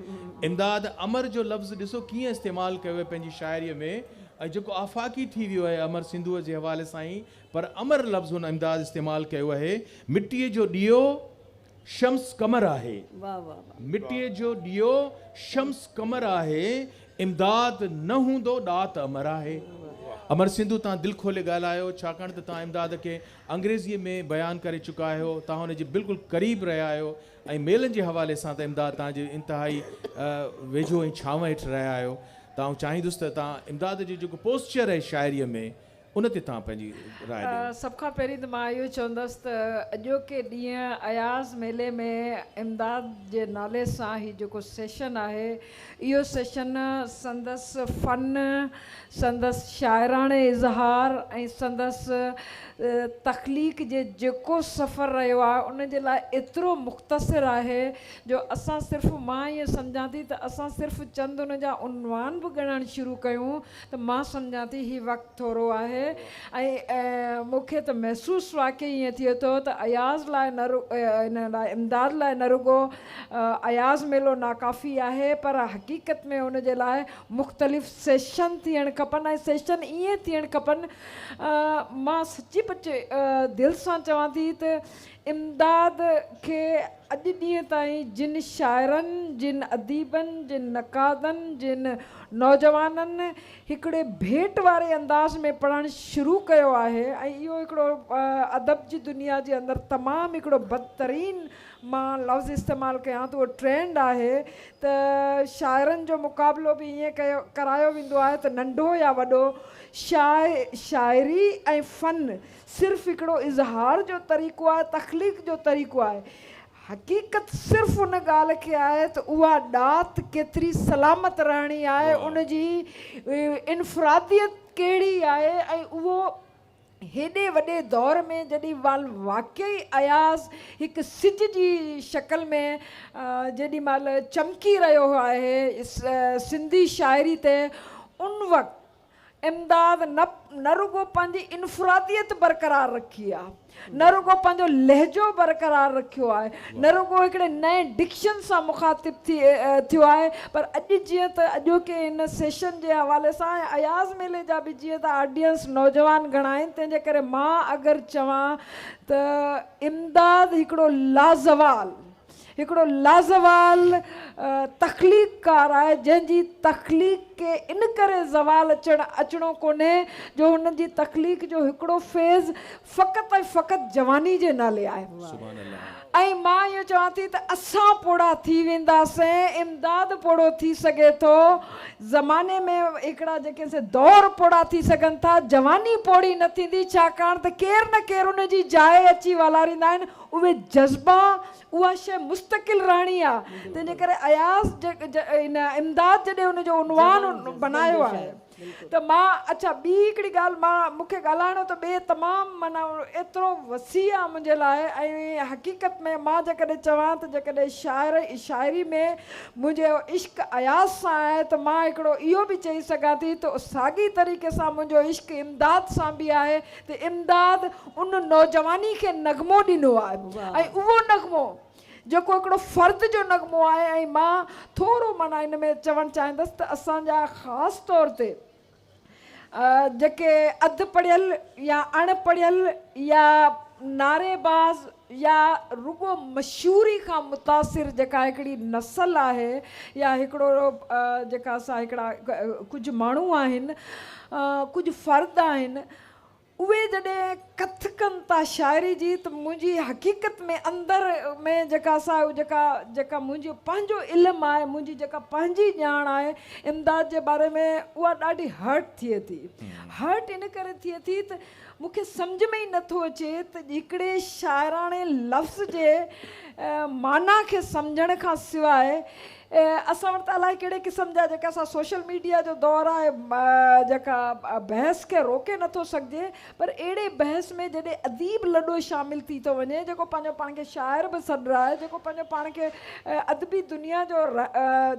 इमदाद अमर जो लफ़्ज़ ॾिसो कीअं इस्तेमालु कयो आहे पंहिंजी शाइरीअ में, ऐं जेको आफ़ाक़ी थी वियो आहे अमर सिंधूअ जे हवाले सां ई, पर अमर लफ़्ज़ हुन इमदाद इस्तेमालु कयो आहे। मिटीअ जो ॾीओ शम्स कमर आहे, मिटीअ जो ॾीओ शम्स कमर आहे, इमदाद न हूंदो ॾात अमर आहे। अमर सिंधू तव्हां दिलि खोले ॻाल्हायो, छाकाणि त तव्हां इमदाद खे अंग्रेज़ीअ में बयानु करे चुका आहियो, तव्हां हुनजे बिल्कुलु क़रीब रहिया आहियो, ऐं मेलनि जे हवाले सां त इमदाद तव्हांजे इंतिहाई वेझो ऐं छांव हेठि रहिया आहियो। त आउं चाहींदुसि त तव्हां इमदाद जो जेको पोस्चर आहे शाइरीअ में उन ते तव्हां पंहिंजी राय ॾियो। सभ खां पहिरीं त मां इहो चवंदसि त अॼोके ॾींहुं अयाज़ मेले में इमदाद जे नाले सां ही जेको सेशन आहे, इहो सेशन संदसि फ़न, संदसि शाइराणे इज़हार ऐं संदसि तख़लीक़ जे जेको सफ़र रहियो आहे उन जे लाइ एतिरो मुख़्तसिर आहे जो असां सिर्फ़ु, मां ईअं सम्झां थी त असां सिर्फ़ु चंद उन जा उनवान बि ॻणणु शुरू कयूं त मां सम्झां थी हीउ वक़्तु थोरो आहे। ऐं मूंखे त महसूसु वाक़ई ईअं थिए थो त अयाज़ लाइ इन लाइ इमदाद लाइ न रुगो अयाज़ मेलो नाकाफ़ी आहे, पर हक़ीक़त में उन जे लाइ मुख़्तलिफ़ सेशन थियणु खपनि, ऐं सेशन ईअं थियणु खपनि। मां सची पचे दिलि सां चवां थी त इमदाद खे अॼु ॾींहं ताईं जिन शाइरनि, जिन अदीबनि, जिन नक़ादनि, जिन नौजवाननि हिकिड़े भेट वारे अंदाज़ में पढ़णु शुरू कयो आहे ऐं इहो हिकिड़ो अदब जी दुनिया जे अंदरि तमामु हिकिड़ो बदतरीन मां लफ़्ज़ इस्तेमालु कयां त उहो ट्रेंड आहे त शाइरनि जो मुक़ाबिलो बि ईअं करायो वेंदो आहे त नंढो या वॾो शाइरी ऐं फ़न सिर्फ़ु हिकिड़ो इज़हार जो तरीक़ो आहे, तख़लीक़ जो तरीक़ो आहे। हक़ीक़त सिर्फ़ु उन ॻाल्हि खे आहे त उहा ॾात केतिरी सलामत रहणी आहे, उन जी इनफ़रादियत कहिड़ी आहे ऐं उहो हेॾे वॾे दौर में जॾहिं वाक़ई अयाज़ हिकु सिज जी शक्ल में जेॾी महिल चमकी रहियो आहे सिंधी शाइरी ते, उन वक़्तु इमदाद न रुगो पंहिंजी इनफ़रादियत बरक़रार रखी आहे, न रुगो पंहिंजो लहजो बरक़रार रखियो आहे, न रुगो हिकिड़े नए डिक्शन सां मुखातिब थियो आहे, पर अॼु जीअं त अॼोके हिन सेशन जे हवाले सां अयाज़ मेले जा बि जीअं त ऑडियंस नौजवान घणा आहिनि, तंहिंजे करे मां अगरि चवां त इमदाद हिकिड़ो लाज़वाल तख़लीक़कार आहे जंहिंजी तख़लीक़ खे इन करे ज़वाल अचणो कोन्हे जो हुन जी तख़लीक़ जो हिकिड़ो फेज़ फ़क़ति ऐं फ़क़ति जवानी जे नाले आहे। ऐं मां इहो चवां थी त असां पोड़ा थी वेंदासीं, इमदाद पोड़ो थी सघे थो, ज़माने में हिकिड़ा जेके से दौर पोड़ा थी सघनि था, जवानी पोड़ी न थींदी, छाकाणि त केरु न केरु उन जी जाइ अची वलारींदा आहिनि, उहे जज़्बा उहा शइ मुस्तक़िल रहणी आहे। तंहिंजे करे अयाज़ इन इमदाद जॾहिं उनजो उनवान बनायो आहे त मां अच्छा ॿी हिकिड़ी ॻाल्हि मूंखे ॻाल्हाइणो त ॿिए तमामु माना एतिरो वसी आहे मुंहिंजे लाइ, ऐं हक़ीक़त में मां जेकॾहिं चवां त जेकॾहिं शाइरी में मुंहिंजो इश्क़ अयाज़ सां आहे त मां हिकिड़ो इहो बि चई सघां थी त साॻी तरीक़े सां मुंहिंजो इश्क़ इमदाद सां बि आहे त इमदाद उन नौजवानी खे नग़मो ॾिनो आहे, ऐं उहो नग़मो जेको हिकिड़ो फ़र्द जो नग़मो आहे। ऐं मां थोरो माना हिन में चवणु चाहींदसि त असांजा ख़ासि तौर ते जेके अधु पढ़ियल या अणपढ़ियल या नारेबाज़ या रुगो मशहूरी खां मुतासिर जेका हिकिड़ी नसल आहे या हिकिड़ो जेका असां हिकिड़ा कुझु माण्हू आहिनि, कुझु फ़र्द आहिनि, उहे जॾहिं कथ कनि था शाइरी जी त मुंहिंजी हक़ीक़त में अंदरि में जेका मुंहिंजो पंहिंजो इल्मु आहे, मुंहिंजी जेका पंहिंजी ॼाण आहे इमदाद जे बारे में, उहा ॾाढी हर्ट थिए थी। हर्ट इन करे थिए थी त मूंखे सम्झ में ई नथो अचे त हिकिड़े शाइराणे लफ़्ज़ जे माना खे सम्झण खां सवाइ असां वटि अलाए कहिड़े क़िस्म जा जेका असां सोशल मीडिया जो दौर आहे जेका बहस खे रोके नथो सघिजे, पर अहिड़े बहस में जॾहिं अदीब लॾो शामिलु थी थो वञे, जेको पंहिंजो पाण खे शाइर बि सॾु आहे, जेको पंहिंजो पाण खे अदबी दुनिया जो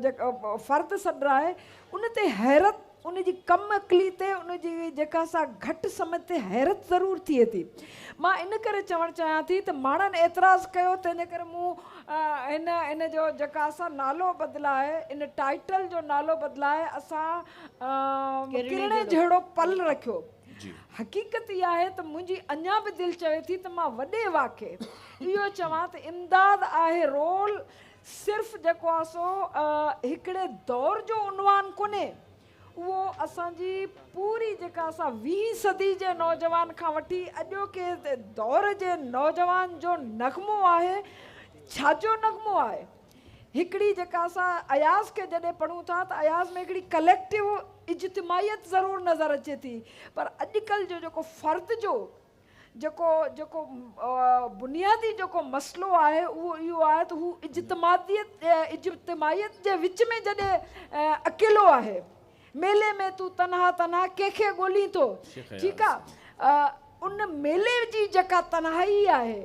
जेको फ़र्द सॾु आहे, उन ते हैरत, उन जी कम अकली ते, उन जी जेका सा घटि समझ ते हैरत ज़रूरु थिए थी। मां इन करे चवणु चाहियां थी त माण्हुनि एतिराज़ु कयो, तंहिंजे करे मूं इन जो जेका असां नालो बदिलाए, इन टाइटल जो नालो बदिलाए असां किरणे जहिड़ो पल रखियो। हक़ीक़त इहा आहे त मुंहिंजी अञा बि दिलि चवे थी त मां वॾे वाक़े इहो चवां त इमदाद आहे रोल सिर्फ़ु जेको आहे सो हिकिड़े दौर जो उनवान कोन्हे, उहो असांजी पूरी जेका असां 20 सदी जे नौजवान खां वठी अॼोके दौर जे नौजवान जो नग़मो आहे। छाजो नग़मो आहे? हिकिड़ी जेका असां अयाज़ खे जॾहिं पढ़ूं था त अयाज़ में हिकिड़ी कलेक्टिव इज्तिमायत ज़रूरु नज़र अचे थी, पर अॼुकल्ह जो जेको फ़र्द जो जेको बुनियादी जेको मसइलो आहे उहो इहो आहे त हू इज्तिमायत जे विच में जॾहिं अकेलो आहे, मेले में तूं तनहा कंहिंखे ॻोल्हीं थो, ठीकु आहे, उन मेले जी जेका तन्हाई आहे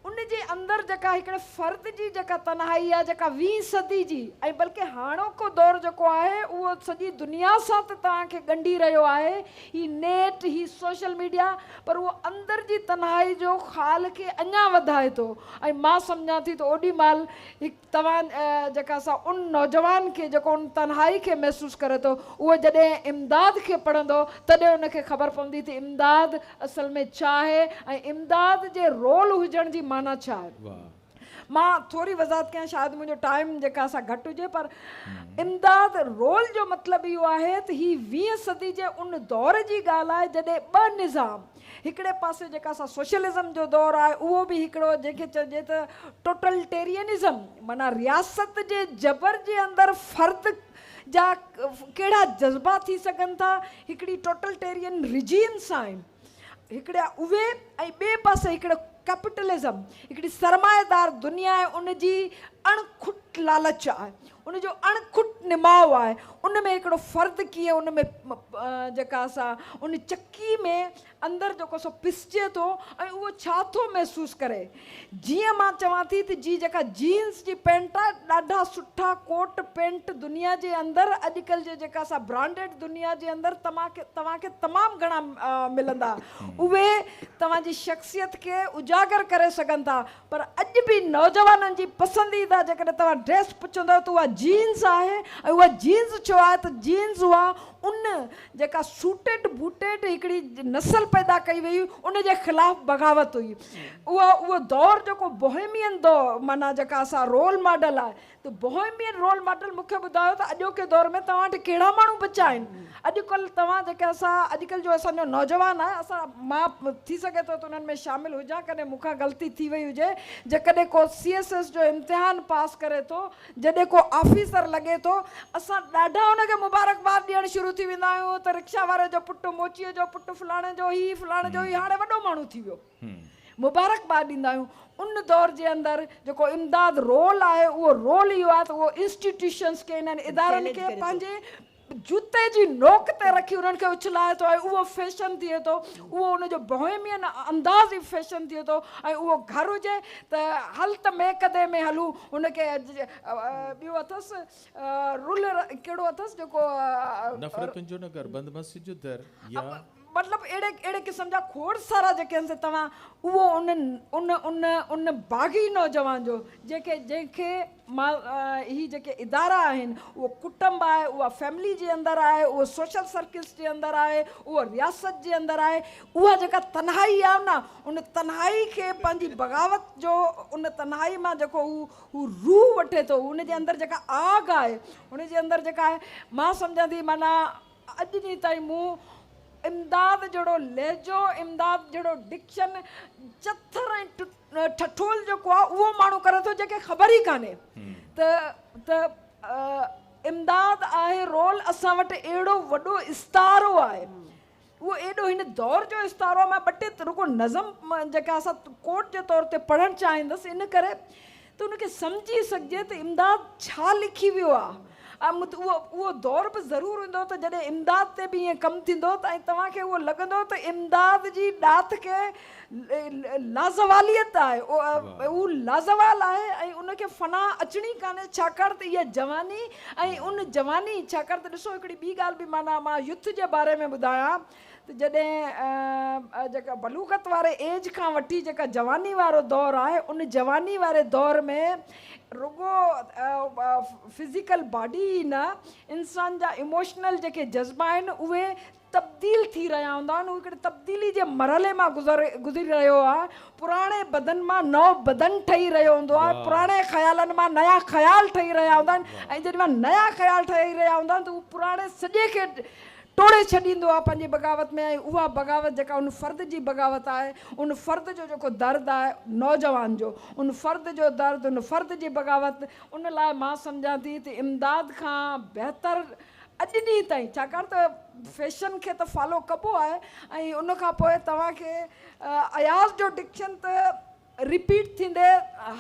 उन जे अंदरि जेका हिकिड़े फ़र्द जी जेका तन्हाई आहे, जेका 20 सदी जी ऐं बल्कि हाणोको दौर जेको आहे उहो सॼी दुनिया सां त तव्हांखे ॻंढी रहियो आहे, ही नेट, ही सोशल मीडिया, पर उहो अंदरि जी तन्हाई जो ख़ाल खे अञा वधाए थो। ऐं मां सम्झां थी त ओॾी महिल तव्हां जेका असां उन नौजवान खे जेको उन तन्हाई खे महसूसु करे थो, उहो जॾहिं इमदाद खे पढ़ंदो तॾहिं उनखे ख़बर पवंदी त इमदाद असल में छा आहे ऐं इमदाद जे रोल हुजण जी माना छा आहे। वाह मां थोरी वज़ाहत कयां, शायदि मुंहिंजो टाइम जेका असां घटि हुजे, पर इमदाद रोल जो मतिलबु इहो आहे त ही 20 सदी जे उन दौर जी ॻाल्हि आहे जॾहिं 2 निज़ाम, हिकिड़े पासे जेका असां सोशलिज़म जो दौरु आहे उहो बि हिकिड़ो जंहिंखे चइजे त टोटलिटेरियनिज़म, माना रियासत जे जबर जे अंदरि फ़र्द जा कहिड़ा जज़्बा थी सघनि था, हिकिड़ी टोटलिटेरियन रिजीम्स आहिनि हिकिड़ा उहे, ऐं ॿिए पासे हिकिड़ो कैपिटलिज़म, हिकिड़ी सरमाएदार दुनिया आहे, उन जी अणखुट लालच आहे, उन जो अणखुट निमाव आहे, उन में हिकिड़ो फ़र्द कीअं उन में जेका असां उन चक्की में अंदरि जेको सो पिसजे थो ऐं उहो छा थो महसूसु करे। जीअं मां चवां थी त जी जेका जीन्स जी पैंट आहे, ॾाढा सुठा कोट पैंट दुनिया जे अंदरि अॼुकल्ह जे जेका असां ब्रांडेड दुनिया जे अंदरि तव्हांखे तमामु घणा मिलंदा, उहे तव्हांजी शख़्सियत खे उजागर करे सघनि था। पर अॼु बि नौजवाननि जी पसंदीदा जेकॾहिं तव्हां ड्रेस पुछंदव त उहा जीन्स आहे, ऐं उहा जीन्स छो आहे त जीन्स उहा उन जेका सूटेड बूटेड हिकिड़ी नस्ल पैदा कई वई उन जे ख़िलाफ़ु बग़ावत हुई। उहो दौरु जेको बोहेमियन दौरु, माना जेका असां रोल मॉडल आहे, त बोहेमियन रोल मॉडल मूंखे ॿुधायो त अॼोके दौर में तव्हां वटि कहिड़ा माण्हू बचा आहिनि। अॼुकल्ह तव्हां जेके अॼुकल्ह जो असांजो नौजवान आहे, मां थी सघे थो त उन्हनि में शामिलु हुजां, कॾहिं मूंखां ग़लती थी वई हुजे, जेकॾहिं को CSS जो इम्तिहान पास करे थो, जॾहिं को ऑफिसर लॻे थो, असां ॾाढा हुनखे मुबारकबाद ॾियणु शुरू थी वेंदा आहियूं त रिक्शा वारे जो पुटु, मोचीअ जो पुटु, फलाणे जो ही, फलाणे जो ही, हाणे वॾो माण्हू थी वियो, मुबारकबाद ॾींदा आहियूं। उन दौर जे अंदरि जेको इमदाद रोल आहे, उहो रोल इहो आहे त उहो इंस्टीट्यूशन्स खे, इन्हनि इदारनि खे पंहिंजे जूते जी नोक ते रखी उन्हनि खे उछलाए थो, ऐं उहो फैशन थिए थो, उहो उनजो बोहेमियन अंदाज़ ई फैशन थिए थो। ऐं उहो घर हुजे त हल त मेकदे में हलूं, हुनखे ॿियो अथसि रुल कहिड़ो अथसि जेको नफ़रतुनि जो नगर, बंद मस्जिद जो दर, या मतिलबु अहिड़े क़िस्म जा खोड़ सारा जेके आहिनि तव्हां उहो उन बाग़ी नौजवान जो जंहिंखे मां ही जेके इदारा आहिनि, उहो कुटुंब आहे, उहा फैमिली जे अंदरि आहे, उहो सोशल सर्किल्स जे अंदरि आहे, उहो रियासत जे अंदरि आहे, उहा जेका तन्हाई आहे न, उन तन्हाई खे पंहिंजी बग़ावत जो, उन तन्हाई मां जेको हू रूह वठे थो, उन जे अंदरि जेका आग आहे, उन जे अंदरि जेका आहे, मां सम्झां थी माना अॼु ॾींहुं ताईं मूं इमदाद जहिड़ो लहजो, इमदाद जहिड़ो डिक्शन, चथर ऐं ठठोल जेको आहे उहो माण्हू करे थो जंहिंखे ख़बर ई कान्हे त इमदाद आहे रोल असां वटि अहिड़ो वॾो इस्तारो आहे, उहो एॾो हिन दौर जो इस्तारो आहे। मां 2 टे रुगो नज़म जेका असां कोट जे तौर ते पढ़णु चाहींदसि, इन करे त उनखे सम्झी सघिजे त इमदाद छा लिखी वियो आहे। उहो दौर बि ज़रूरु हूंदो त जॾहिं इमदाद ते बि ईअं कमु थींदो त ऐं तव्हांखे उहो लॻंदो त इमदाद जी ॾात खे लाज़वालियत आहे, उहो लाज़वाल आहे ऐं उनखे फना अचणी कान्हे, छाकाणि त इहा जवानी ऐं उन जवानी, छाकाणि त ॾिसो हिकिड़ी ॿी ॻाल्हि बि माना मां युथ जे बारे में ॿुधायां त जॾहिं जेका बलूगत वारे एज खां वठी जेका जवानी वारो दौरु आहे, उन जवानी वारे दौर में रुगो फिज़िकल बॉडी ई न, इंसान जा इमोशनल जेके जज़्बा आहिनि उहे तब्दील थी रहिया हूंदा आहिनि, हिकिड़े तब्दीली जे मरहले मां गुज़री रहियो आहे। पुराणे बदन मां नओं बदन ठही रहियो हूंदो आहे, पुराणे ख़्यालनि मां नया ख़्याल ठही रहिया हूंदा आहिनि, ऐं जॾहिं मां नया ख़्याल ठही रहिया हूंदा आहिनि त उहे पुराणे सॼे खे टोड़े छॾींदो आहे पंहिंजी बग़ावत में। ऐं उहा बग़ावत जेका उन फ़र्द जी बग़ावत आहे, उन फ़र्द जो जेको दर्द आहे नौजवान जो, उन फ़र्द जो दर्द, उन फ़र्द जी बग़ावत, उन लाइ मां सम्झां थी त इमदाद खां बहितर अॼु ॾींहुं ताईं, छाकाणि त फैशन खे त फॉलो कबो आहे ऐं उन खां पोइ तव्हांखे अयाज़ जो डिक्शन त रिपीट थींदे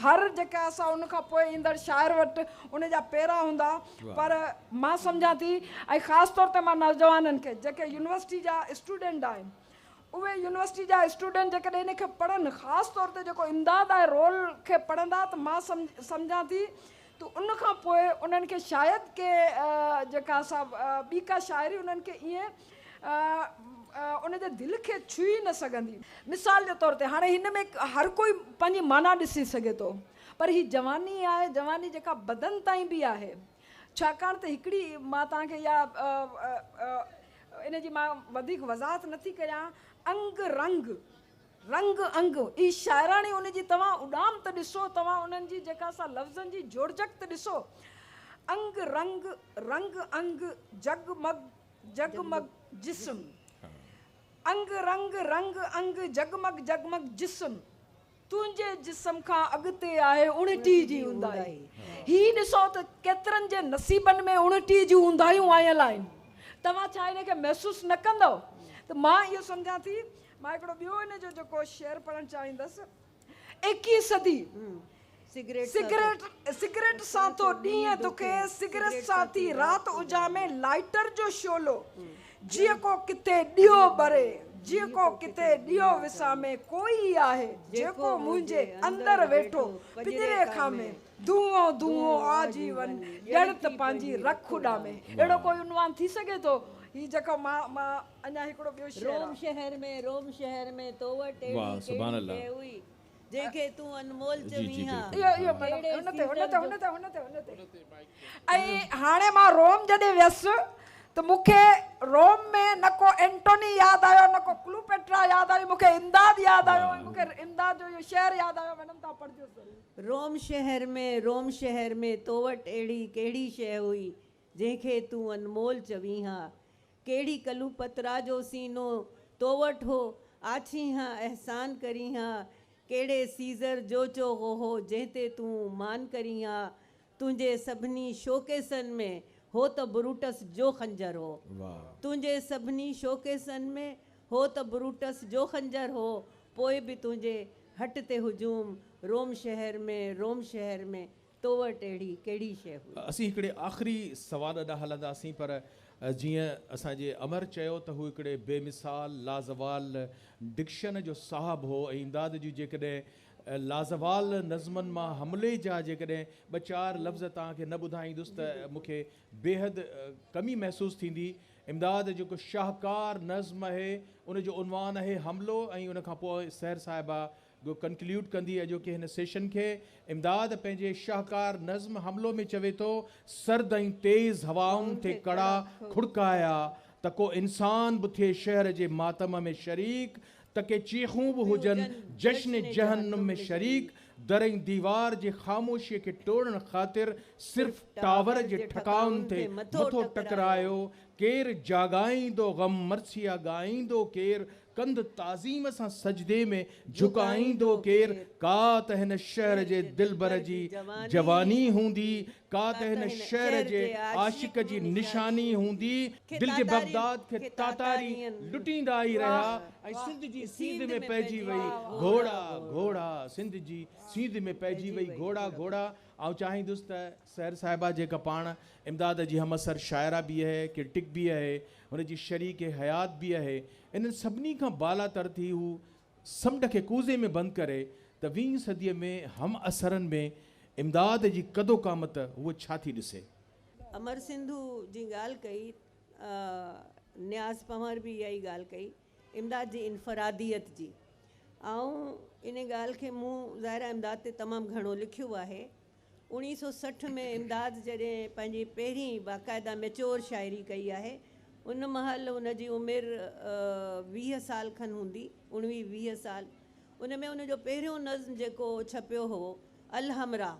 हर जेका असां उन खां पोइ ईंदड़ शाइर वटि उन जा पेरा हूंदा। पर मां सम्झां थी ऐं ख़ासि तौर ते मां नौजवाननि खे जेके यूनिवर्सिटी जा स्टूडेंट आहिनि, उहे यूनिवर्सिटी जा स्टूडेंट जेकॾहिं इन खे पढ़नि, ख़ासि तौर ते जेको इमदाद आहे रोल खे पढ़ंदा, त मां सम्झां थी त उन खां पोइ उन्हनि खे शायदि के जेका असां ॿी का शाइरी उन्हनि खे ईअं उनजे दिलि खे छुई न सघंदी। मिसाल जे तौर ते हाणे हिन में हर कोई पंहिंजी माना ॾिसी सघे थो, पर ही जवानी आहे, जवानी जेका बदन ताईं बि आहे, छाकाणि त हिकिड़ी मां तव्हांखे इहा इन जी मां वधीक वज़ाहत नथी कयां, अंग रंग रंग अंग ई शाइराणी उन जी तव्हां उॾाम त ॾिसो, तव्हां उन्हनि जी जेका सा लफ़्ज़नि जी जोड़जक त ॾिसो। अंग रंग रंग अंग जगमग जगमग जिस्म, अंग रंग रंग अंग जगमग जगमग जिस्म, तुंहिंजे जिस्म खां अॻिते आहे 29 जी ऊंदाही। ही ॾिसो त केतिरनि जे नसीबनि में 29 जी ऊंदाहियूं आयल आहिनि। तव्हां छा हिनखे महसूसु न कंदव? त मां इहो सम्झां थी, मां हिकिड़ो ॿियो हिन जो जेको शेर पढ़णु चाहींदसि। 21 सदी सिगरेट सां तो ॾींहं तोखे, सिगरेट सां थी राति उजामे लाइटर जो शोलो, जीअं को किथे ॾियो ॿरे, जीअं को किथे ॾियो विसामे, कोई आहे जेको मुंहिंजे अंदरि वेठो पिंजरे खामे, धुओं धुओं आजीवन ॼण त पंहिंजी रख उॾामे। अहिड़ो कोई उनवान थी सघे थो? ही जेको मां अञा हिकिड़ो ॿियो शेर रोम शहर में तो वटि वाह, सुभान अल्लाह। शइ हुई जंहिंखे तूं अनमोल चवीं हा। इहो मैडम हुनते ऐं हाणे मां रोम जॾहिं वियसि त मूंखे रोम में न को एंटोनी यादि आयो, न को क्लूपेट्रा यादि आयो, मूंखे इमदाद यादि आयो, मूंखे इमदाद जो इहो शेर यादि आयो। मैडम तव्हां पढ़जो। रोम शहर में तो वटि अहिड़ी कहिड़ी शइ हुई जंहिंखे तूं अनमोल चवीं हा, कहिड़ी कलूपतरा जो सीनो तो वटि हो, आछी हा एहसान करी हा, कहिड़े सीज़र जो चो हो जंहिं ते तूं मान करी हा, तुंहिंजे सभिनी शोकेसनि में हो त ब्रूटस जो खंजर हो, तुंहिंजे सभिनी शोकेसनि में हो त ब्रूटस जो खंजर हो, पोइ बि तुंहिंजे हट ते हुजूम, रोम शहर में तो वटि अहिड़ी कहिड़ी शइ हुई। असीं हिकिड़े आख़िरी सवाल ॾांहुं हलंदासीं, पर जीअं असांजे अमर चयो त हू हिकिड़े बेमिसाल लाज़वाल डिक्शन जो साहब हो, ऐं इमदाद जी जेकॾहिं लाज़वाल नज़मनि मां हमले जा जेकॾहिं 2-4 लफ़्ज़ तव्हांखे न ॿुधाईंदुसि त मूंखे बेहदि कमी महसूसु थींदी। इमदाद जेको शाहकार नज़्म आहे उनजो उनवान आहे हमलो, ऐं उन खां पोइ सहर साहिबा कंक्लूड कंदी अॼो की हिन सेशन खे। इमदाद पंहिंजे शाहकार नज़्म हमलो में चवे थो, सर्द ऐं तेज़ हवाउनि ते कड़ा खुड़काया त को इंसान बि थिए शहर जे मातम में शरीक, त के चीखूं बि हुजनि जश्न जहन्नुम में शरीक, दर ऐं दीवार जे ख़ामोशीअ खे टोड़ण ख़ातिर सिर्फ़ टावर जे ठकाउनि ते मथो टकरायो, केरु जाॻाईंदो गम मरसिया ॻाईंदो, केरु कंध ताज़ीम सां सजदे में झुकाईंदो, केरु का त हिन शहर जे दिलबर जी जवानी हूंदी, का त हिन शहर जे आशिक जी निशानी हूंदी, दिल जे बगदाद खे तातारी लुटींदा ई रहिया, ऐं सिंध जी सींध में पइजी वई घोड़ा घोड़ा, सिंध जी सींध में पइजी वई घोड़ा घोड़ा। ऐं चाहींदुसि त सहर साहिबा जेका पाण इमदाद जी हमअसर शाइरा बि आहे, क्रिटिक बि आहे, हुनजी शरीक हयात बि आहे, इन्हनि सभिनी खां बालातर थी हू समुंड खे कूज़े में बंदि करे त 20 सदीअ में हम असरनि में इमदाद जी कदो क़ामत उहो छा थी ॾिसे। अमर सिंधू जी ॻाल्हि कई, न्याज़ पंवर बि इहा ई ॻाल्हि कई इमदाद जी इनफरादियत जी, ऐं इन ॻाल्हि खे मूं ज़ाहिर इमदाद ते तमामु घणो लिखियो आहे। 1960 में इमदाद जॾहिं पंहिंजी पहिरीं बाक़ाइदा मैच्योर शाइरी कई आहे, उन महिल उनजी उमिरि 20 साल खनि हूंदी, 19-20 साल। उन में उनजो पहिरियों नज़्म जेको छपियो हो अल हमरा,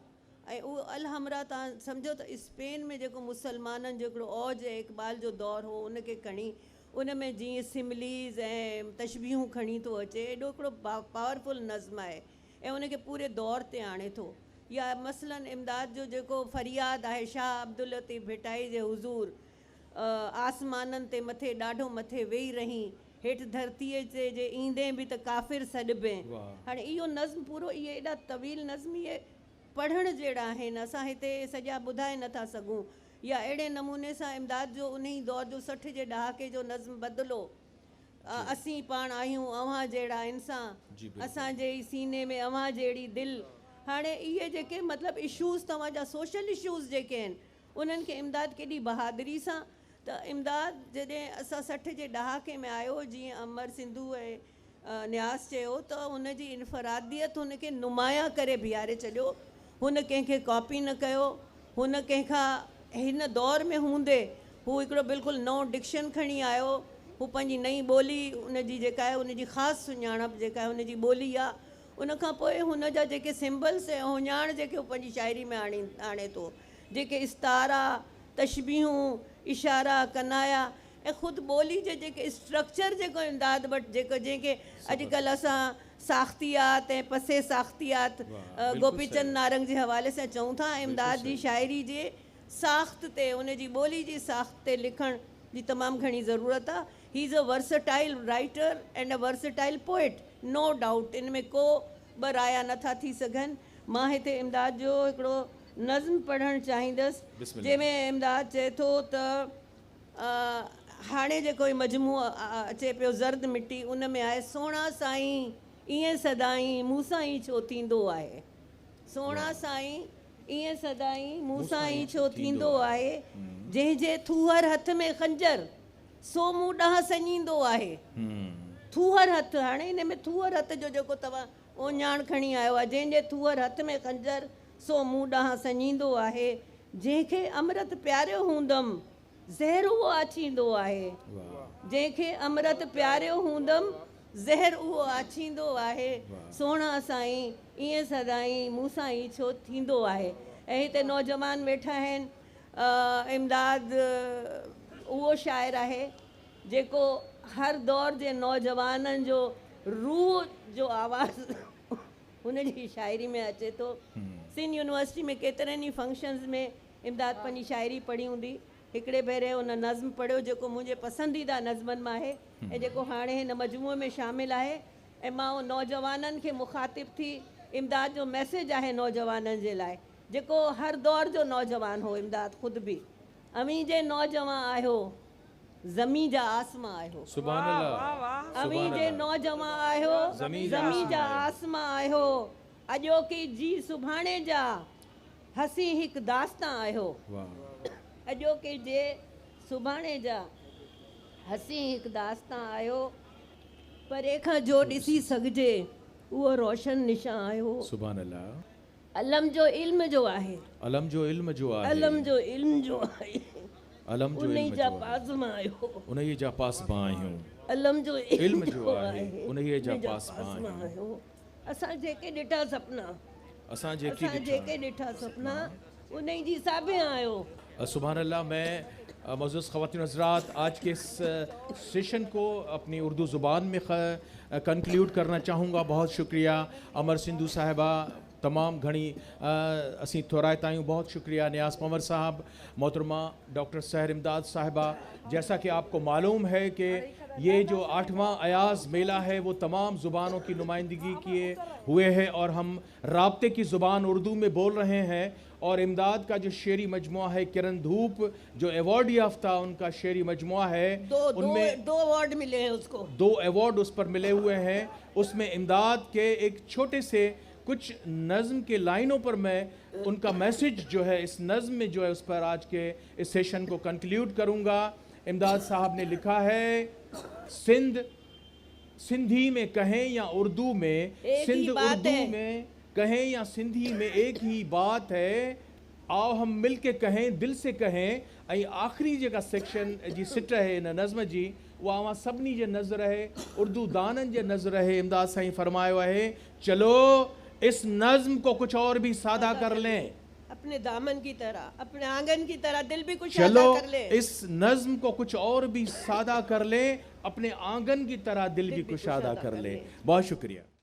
ऐं उहो अल हमरा तव्हां सम्झो त स्पेन में जेको मुसलमाननि जो हिकिड़ो औज ऐं इक़बाल जो दौरु हो उनखे खणी, उन में जीअं सिमलीज़ ऐं तशबीहूं खणी थो अचे, एॾो हिकिड़ो पावरफुल नज़्म आहे ऐं उनखे पूरे दौर ते आणे थो। या मसलन इमदाद जो जेको फ़रियाद आहे शाह अब्दुल लतीफ़ भिटाई जे हुज़ूर, आसमाननि ते मथे ॾाढो मथे वेही रही, हेठि धरतीअ ते जे ईंदे बि त काफ़िर सॾिबे। हाणे इहो नज़्म पूरो, इहे एॾा तवील नज़्म इहे पढ़ण जहिड़ा आहिनि, असां हिते सॼा ॿुधाए नथा सघूं। या अहिड़े नमूने सां इमदाद जो उन ई दौर जो 60 जे ॾहाके जो नज़्म बदिलो, असीं पाण आहियूं अव्हां जहिड़ा इंसान, असांजे ई सीने में अव्हां जहिड़ी दिलि। हाणे इहे जेके मतिलबु इशूज़ तव्हांजा सोशल इशूज़ जेके आहिनि, उन्हनि खे इमदाद केॾी बहादुरी सां, त इमदाद जॾहिं असां 60 जे ॾहाके में आयो, जीअं अमर सिंधू ऐं न्यास चयो, त हुनजी इनफरादियत हुनखे नुमाया करे बीहारे छॾियो। हुन कंहिंखे कॉपी न कयो, हुन कंहिंखां हिन दौर में हूंदे हू हिकिड़ो बिल्कुलु नओं डिक्शन खणी आयो, हू पंहिंजी नई ॿोली उनजी जेका आहे उनजी ख़ासि सुञाणप जेका आहे उनजी ॿोली आहे। उन खां पोइ हुन जा जेके सिम्बल्स ऐं हुञाण जेके हू पंहिंजी शाइरी में आणे थो, जेके इस्तारा, तशबीहूं, इशारा, कनाया ऐं ख़ुदि ॿोली जे जेके स्ट्रक्चर जेको इमदाद वटि जेको जंहिंखे अॼुकल्ह असां साख़्तियात ऐं पसे साख़्तियात गोपीचंद नारंग जे हवाले सां चऊं था, इमदाद जी शाइरी जे साख़्त ते उनजी ॿोली जी साख़्त ते लिखण जी तमामु घणी ज़रूरत आहे। He is a versatile writer and a versatile poet, no doubt, इन में को ॿ राया नथा थी सघनि। मां हिते इमदाद जो हिकिड़ो नज़्म पढ़णु चाहींदसि जंहिंमें इमदाद चए थो त हाणे जेको ही मजमूओ अचे पियो ज़र्द मिट्टी, उन में आहे सोणा साईं ईअं सदाईं मूंसां ई छो थींदो आहे, सोणा साईं ईअं सदाईं मूंसां ई छो थींदो आहे, जंहिंजे थूहर हथ में खंजर सो मूं ॾांहुं सञींदो आहे। थूहर हथ, हाणे हिन में थूहर हथ जो जेको तव्हां ओञाण खणी आयो आहे, जंहिंजे थूहर हथ में खंजर सो मूं ॾांहुं सञींदो आहे, जंहिंखे अमृत प्यारियो हूंदमि ज़हर उहो आछींदो आहे, जंहिंखे अमृत प्यारियो हूंदमि ज़हर उहो आछींदो आहे, सोणा साईं ईअं सदाईं मूंसां ई छो थींदो आहे। ऐं हिते नौजवान वेठा आहिनि। इमदाद उहो शाइर आहे जेको हर दौर जे नौजवाननि जो रूह जो आवाज़ हुनजी शाइरी में अचे थो। सिंध यूनिवर्सिटी में केतिरनि ई फंक्शन्स में इमदाद पंहिंजी शाइरी पढ़ी हूंदी। हिकिड़े भेरे हुन नज़्म पढ़ियो जेको मुंहिंजे पसंदीदा नज़्मनि मां आहे ऐं जेको हाणे हिन मजमूए में शामिलु आहे, ऐं मां नौजवाननि खे मुखातिब थी, इमदाद जो मैसेज आहे नौजवाननि जे लाइ, जेको हर दौर जो नौजवान हो। इमदाद ख़ुदि बि अमी जे नौजवान आहियो, ज़मी जा आसमां आहियो, सुभान अल्लाह, अमी जे नौजवान आहियो, ज़मी जा आसमां आहियो, अॼोकी जी सुभाणे जा हसी हिकु दास्तां आहियो, अॼोके जे सुभाणे जा हसी हिकु दास्तां आहियो, परे खां जो ॾिसी सघिजे उहो रोशन निशां आहियो। सुभान अल्लाह। अलम जो इल्म जो आहे, अलम जो इल्म जो आहे, अलम जो इल्म जो आहे, अलम जो उन्ही इल्म जा जो आहे, पासमा आहियो, उन्ही जा पासबां आहियूं, अलम जो इल्म जो आहे, उन्ही जा पासबां आहियो। असां जेके ॾिठा सपना, असां जेके ॾिठा सपना उन्ही जी साबिया आहियो। सुभान अल्लाह। मैं मौजूद ख़वातीन हज़रात आज के इस सेशन को अपनी उर्दू ज़ुबान में कंक्लूड करना चाहूँगा। बहुत शुक्रिया अमर सिंधु साहिबा, तमाम घणी असी थोरायत आयूँ, बहुत शुक्रिया नियाज़ पंवर साहब, मोहतरमा डॉक्टर सहर इमदाद साहिबा। जैसा कि आपको मालूम है कि ये जो 8वां अयाज़ मेला है वो तमाम ज़ुबानों की नुमाइंदगी किए हुए है और हम राब्ते की ज़ुबान उर्दू में बोल रहे हैं। और इमदाद का जो शेरी मजमुआ है किरण धूप, जो अवार्ड याफ्ता उनका शेरी मजमुआ है, उनमें 2 अवार्ड मिले हैं उसको, 2 अवार्ड उस पर मिले हुए हैं। उसमें इमदाद के एक छोटे से कुछ नज़्म के लाइनों पर मैं उनका मैसेज जो है इस नज़्म में जो है उस पर आज के इस सेशन को कंक्लूड करूँगा। इमदाद साहब ने लिखा है, सिंध सिंधी में कहें या उर्दू में, सिंध उर्दू में कहें या सिंधी में एक ही बात है, आओ हम मिल के कहें, दिल से कहें। ऐं आख़िरी जेका सेक्शन जी सिट है इन नज़्म जी, उहा अवां सभिनी जे नज़र है, उर्दू दाननि जे नज़र है। इमदाद साईं फरमायो है, चलो इस नज़्म को कुछ और भी सादा कर लें, अपने दामन की तरह, अपने आंगन की तरह दिल भी कुछ चलो सादा कर ले। इस नज़्म को कुछ और भी सादा कर लें, अपने आंगन की तरह दिल भी कुछ सादा कर लें। बहुत शुक्रिया।